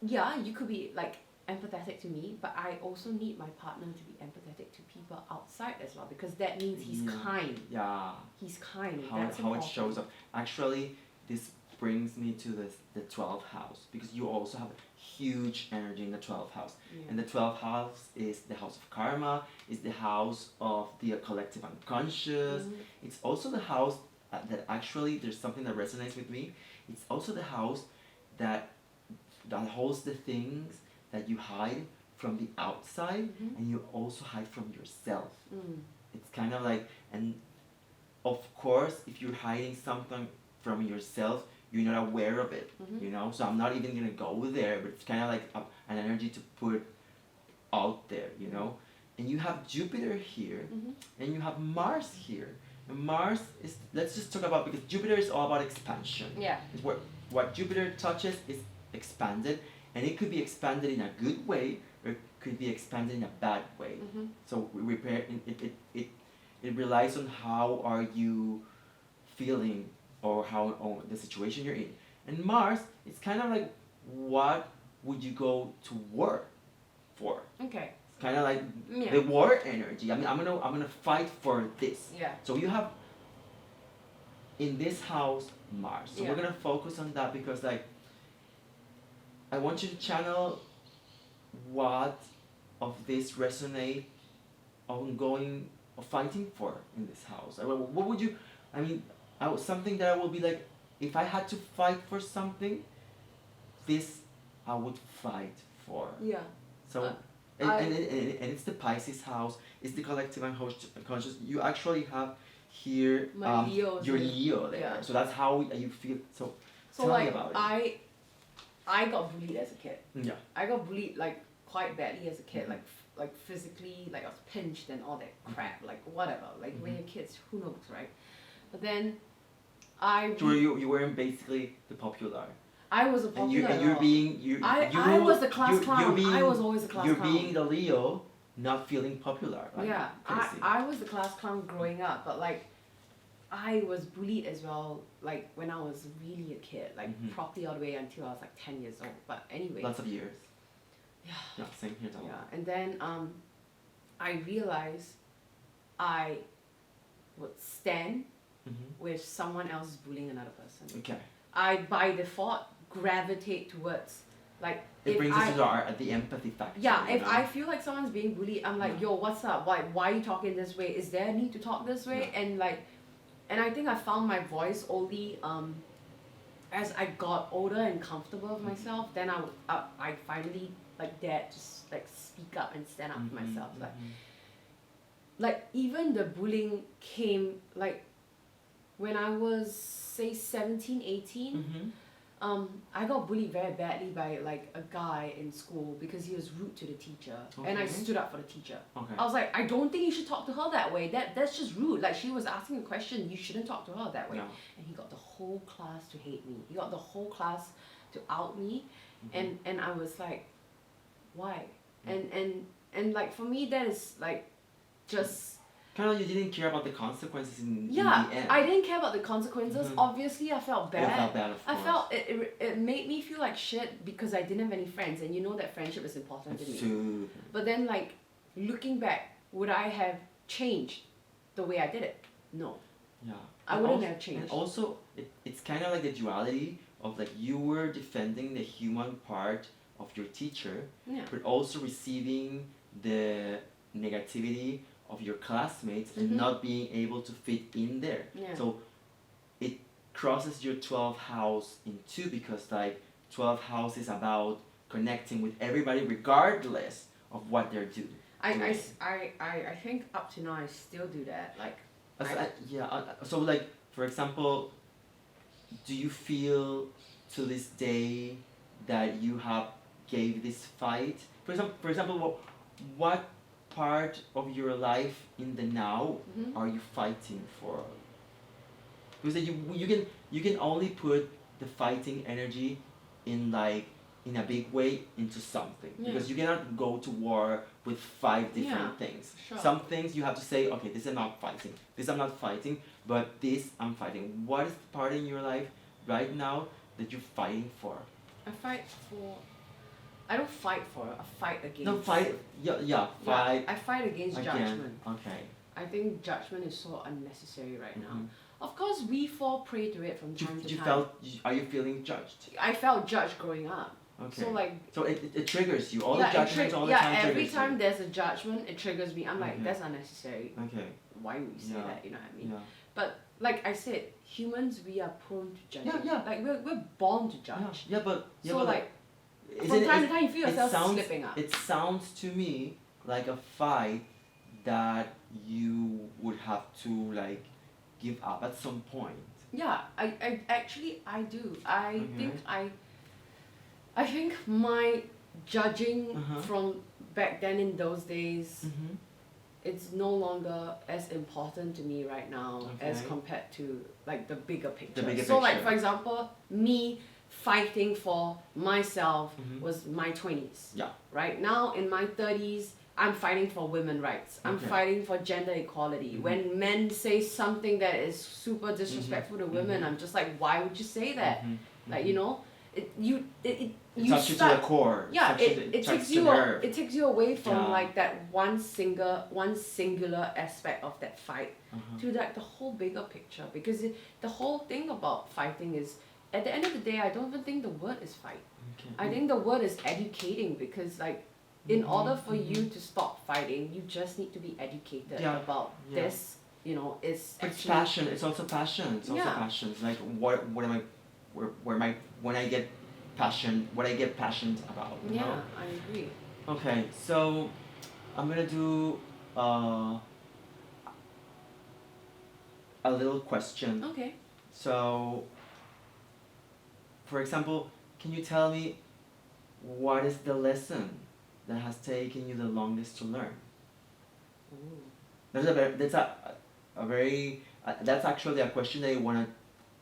yeah, you could be like empathetic to me, but I also need my partner to be empathetic to people outside as well because that means he's Yeah. kind. Yeah. He's kind. How That's it important. shows up. Actually, this brings me to the 12th house because you also have huge energy in the 12th house. Yeah. And the 12th house is the house of karma, is the house of the collective unconscious. Mhm. It's also the house that actually there's something that resonates with me. It's also the house that holds the things that you hide from the outside, Mhm. and you also hide from yourself. Mm. It's kind of like, and of course if you're hiding something from yourself, you're not aware of it. Mhm. You know, so I'm not even gonna go there, but it's kind of like an energy to put out there, you know. And you have Jupiter here, Mhm. and you have Mars here. And Mars is, let's just talk about, because Jupiter is all about expansion. Yeah. It's what Jupiter touches is expanded, and it could be expanded in a good way, or it could be expanded in a bad way. Mhm. So we repair it relies on how are you feeling, or how, or the situation you're in. And Mars, it's kind of like, what would you go to war for? Okay. It's kind of like Yeah. the war energy. I mean, I'm gonna fight for this. Yeah. So you have in this house Mars. So Yeah. we're gonna focus on that because like I want you to channel what of this resonate on going or fighting for in this house. What would you? I mean, something that I will be like, if I had to fight for something, this I would fight for. Yeah. So, and it's the Pisces house. It's the collective unconscious. You actually have here My Leo is your there. Leo there. Yeah. So that's how you feel. So So tell me like about it. I got bullied as a kid. Yeah. I got bullied like quite badly as a kid, Mhm. like physically, like I was pinched and all that crap, like whatever. Like when Mhm. you're kids, who knows, right? But then I So you weren't basically the popular. I was a popular. And you're being I was the class clown. I was always a class you're clown. being the Leo, not feeling popular. Like, Yeah, crazy. I was the class clown growing up, but like I was bullied as well, like when I was really a kid, like Mhm. probably all the way until I was like 10 years old. But anyway. Lots of years. Yeah. Yeah, same here. Too. Yeah, and then I realized I would stand Mhm. with someone else bullying another person. Okay. I by default gravitate towards like It if brings I, us to the empathy factor. yeah, you if know? I feel like someone's being bullied, I'm like, Yeah. yo, what's up? Why are you talking this way? Is there a need to talk this way? Yeah. And like, and I think I found my voice only as I got older and comfortable with myself. Then I finally like dared to like speak up and stand up for Mhm, myself. mhm. Like even the bullying came like when I was say 17, 18. Mhm. I got bullied very badly by like a guy in school because he was rude to the teacher, and I Okay. stood up for the teacher. Okay. I was like, I don't think you should talk to her that way. That's just rude. Like she was asking a question, you shouldn't talk to her that way. Yeah. And he got the whole class to hate me. He got the whole class to out me, Mhm. and I was like, why? And like for me that is like just. Kind of, you didn't care about the consequences in Yeah, the end. I didn't care about the consequences. Mhm. Obviously, I felt bad. You felt bad, of I course. felt it made me feel like shit because I didn't have any friends, and you know that friendship is important to me. Super. But then, like, looking back, would I have changed the way I did it? No. Yeah. I And wouldn't also- have changed. And also, it's kind of like the duality of like you were defending the human part of your teacher, Yeah. but also receiving the negativity of your classmates and Mhm. not being able to fit in there. Yeah. So it crosses your 12th house in two, because like 12th house is about connecting with everybody regardless of what they're doing. I think up to now I still do that. Like, So like, for example, do you feel to this day that you have gave this fight? For example, what part of your life in the now Mhm. are you fighting for? Because you can only put the fighting energy in like in a big way into something, Yeah. because you cannot go to war with 5 different Yeah, things. sure. Some things you have to say, okay, this I'm not fighting, this I'm not fighting, but this I'm fighting. What is the part in your life right now that you're fighting for? I fight for. I don't fight for. I fight against. No, fight. Yeah, fight. I fight against again. judgment. Okay. I think judgment is so unnecessary right now. Mhm. Of course, we fall prey to it from time to time. Are you feeling judged? I felt judged growing up. Okay. So like. So it triggers you. All Yeah, the judgments all the yeah, time every triggers time you. there's a judgment, it triggers me. I'm like, Okay. that's unnecessary. Okay. Why would you say Yeah. that? You know what I mean? Yeah. But like I said, humans, we are prone to judging. Yeah. Like we're born to judge. Yeah, but So like, isn't from it- time to time, you feel it yourself sounds- slipping up. It sounds to me like a fight that you would have to like give up at some point. Yeah, I actually I do. I Okay. think I think my judging Uh-huh. from back then in those days, Mm-hmm. it's no longer as important to me right now as Okay. compared to like the bigger picture. bigger So like picture. for example, me fighting for myself Mhm. was my 20s. Yeah. Right now in my 30s, I'm fighting for women's rights. I'm Okay. fighting for gender equality. Mhm. When men say something that is super disrespectful to women, Mhm. I'm just like, why would you say that? Mhm. Like, you know, it you It you touches you to start the core. yeah, touches it touches takes the you nerve. it takes you away from Yeah. like that one singular aspect of that fight Uh-huh. to like the whole bigger picture, because the whole thing about fighting is at the end of the day I don't even think the word is fight. Okay. I think the word is educating, because like in Mhm, order for you mhm. to stop fighting, you just need to be educated Yeah, about yeah. this, you know, it's But it's actually passion. It's also passion. It's also Yeah. passion. It's like what am I, where am I when I get passion? What I get passionate about. You yeah, know? I agree. Okay, so I'm gonna do a little question. Okay. So, for example, can you tell me what is the lesson that has taken you the longest to learn? Ooh. That's a very that's actually a question that I want to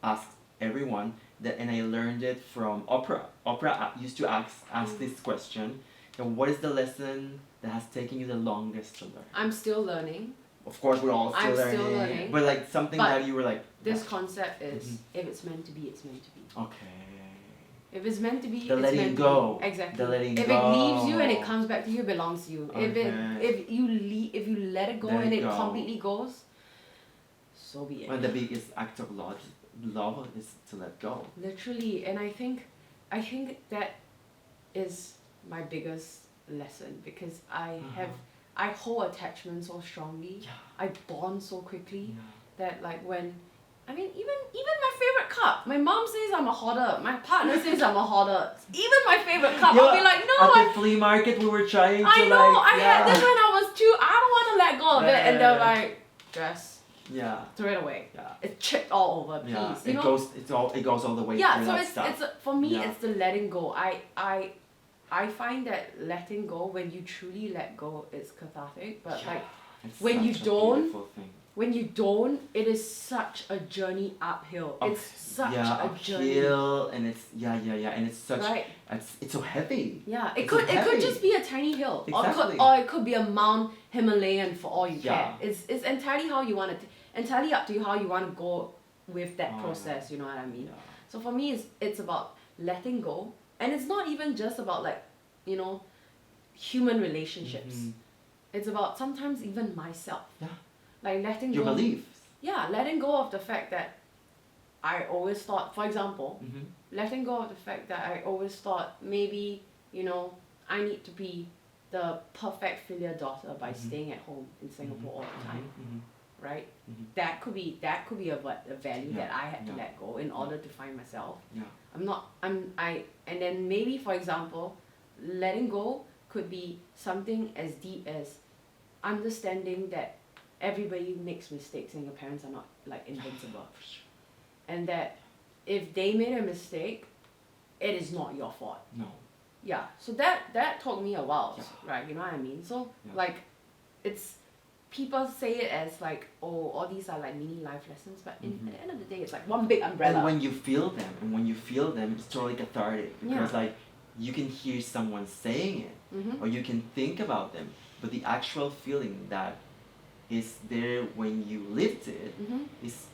ask everyone. And I learned it from Oprah. Oprah used to ask this question. And what is the lesson that has taken you the longest to learn? I'm still learning. Of course, we're all still I'm learning. still learning. But like something But that you were like. This concept is Mhm. if it's meant to be, it's meant to be. Okay. If it's meant to be, The it's letting meant go. to be. Exactly. The letting if go. it leaves you and it comes back to you, it belongs to you. Okay. If you let it go Let and it it go. completely goes, so be it. And the biggest act of love is to let go. Literally, and I think that is my biggest lesson, because I hold attachment so strongly. Yeah. I bond so quickly Yeah. that like when I mean even my favorite cup, my mom says I'm a hoarder, my partner says I'm a hoarder. Even my favorite cup, I'll be like, no, At the flea market, we were trying to I know, like. I had this when I was 2. I don't want to let go of it, and they're Yeah. like, Jess, Yeah. throw it away. Yeah. It's chipped all over, please. Yeah. You It know? goes all the way Yeah, through so that it's stuff. for me Yeah. it's the letting go. I find that letting go, when you truly let go, it's cathartic. But Yeah, like it's when you such a don't, beautiful thing. when you don't, it is such a journey uphill. It's such a journey. uphill, and it's and it's such Right. it's so heavy. Yeah, it It's could heavy. just be a tiny hill, Exactly. or it could be a Mount Himalayan for all you Yeah. care. It's entirely how you want it. Entirely up to you how you want to go with that Oh, process. You know what I mean? Yeah. So for me, it's about letting go, and it's not even just about like, you know, human relationships. Mhm. It's about sometimes even myself. Yeah. Like letting Your go. beliefs. Yeah, letting go of the fact that I always thought, for example, Mhm. letting go of the fact that I always thought maybe, you know, I need to be the perfect filial daughter by staying at home in Singapore all the time, right? That could be a value that I had to let go in order to find myself. And then maybe, for example, letting go could be something as deep as understanding that everybody makes mistakes and your parents are not like invincible. And that if they made a mistake, it is not your fault. No. Yeah, so that took me a while, right? You know what I mean? So like, it's, people say it as like, oh, all these are like mini life lessons, but at the end of the day, it's like one big umbrella. And when you feel them, it's totally cathartic because like you can hear someone saying it, or you can think about them, but the actual feeling that is there when you lived it is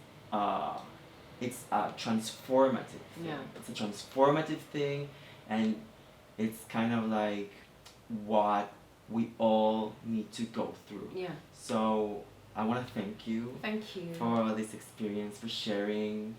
it's a transformative thing. Yeah. It's a transformative thing, and it's kind of like what we all need to go through. Yeah. So I want to thank you. Thank you. For this experience, for sharing.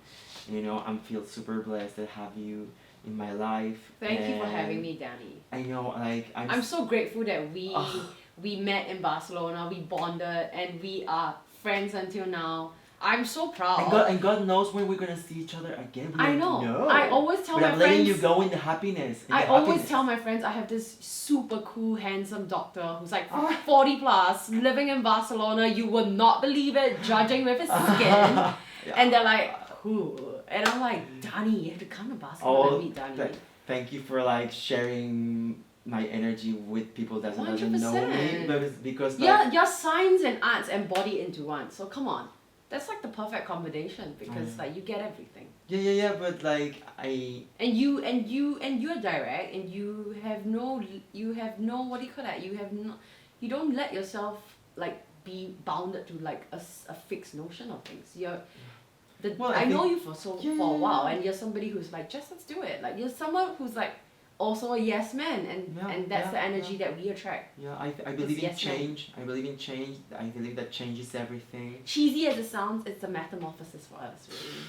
You know, I feel super blessed to have you in my life. Thank you for having me, Danny. I know, like I'm so grateful that we met in Barcelona, we bonded, and we are friends until now. I'm so proud. And God knows when we're gonna see each other again. I know. I always tell but my I'm friends. letting you go in the happiness. I always tell my friends I have this super cool, handsome doctor who's like 40 plus, living in Barcelona. You would not believe it, judging with his skin. And they're like, who? And I'm like, Danny, you have to come to Barcelona and meet Danny. Thank you for like sharing my energy with people that doesn't know me. Because like, your science and arts embody into one. So come on. That's like the perfect combination because like you get everything. Yeah, but like and you're direct and you have no what do you call that? You don't let yourself like be bounded to like a fixed notion of things. I know you for a while and you're somebody who's like, just let's do it. Like you're someone who's like also a yes man and that's the energy that we attract. Yeah, I believe in change. I believe in change. I believe that change is everything. Cheesy as it sounds, it's a metamorphosis for us, really.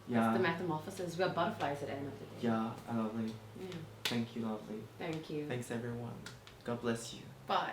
Yeah. It's the metamorphosis. We're butterflies at the end of the day. Yeah, lovely. Yeah. Thank you, lovely. Thank you. Thanks everyone. God bless you. Bye.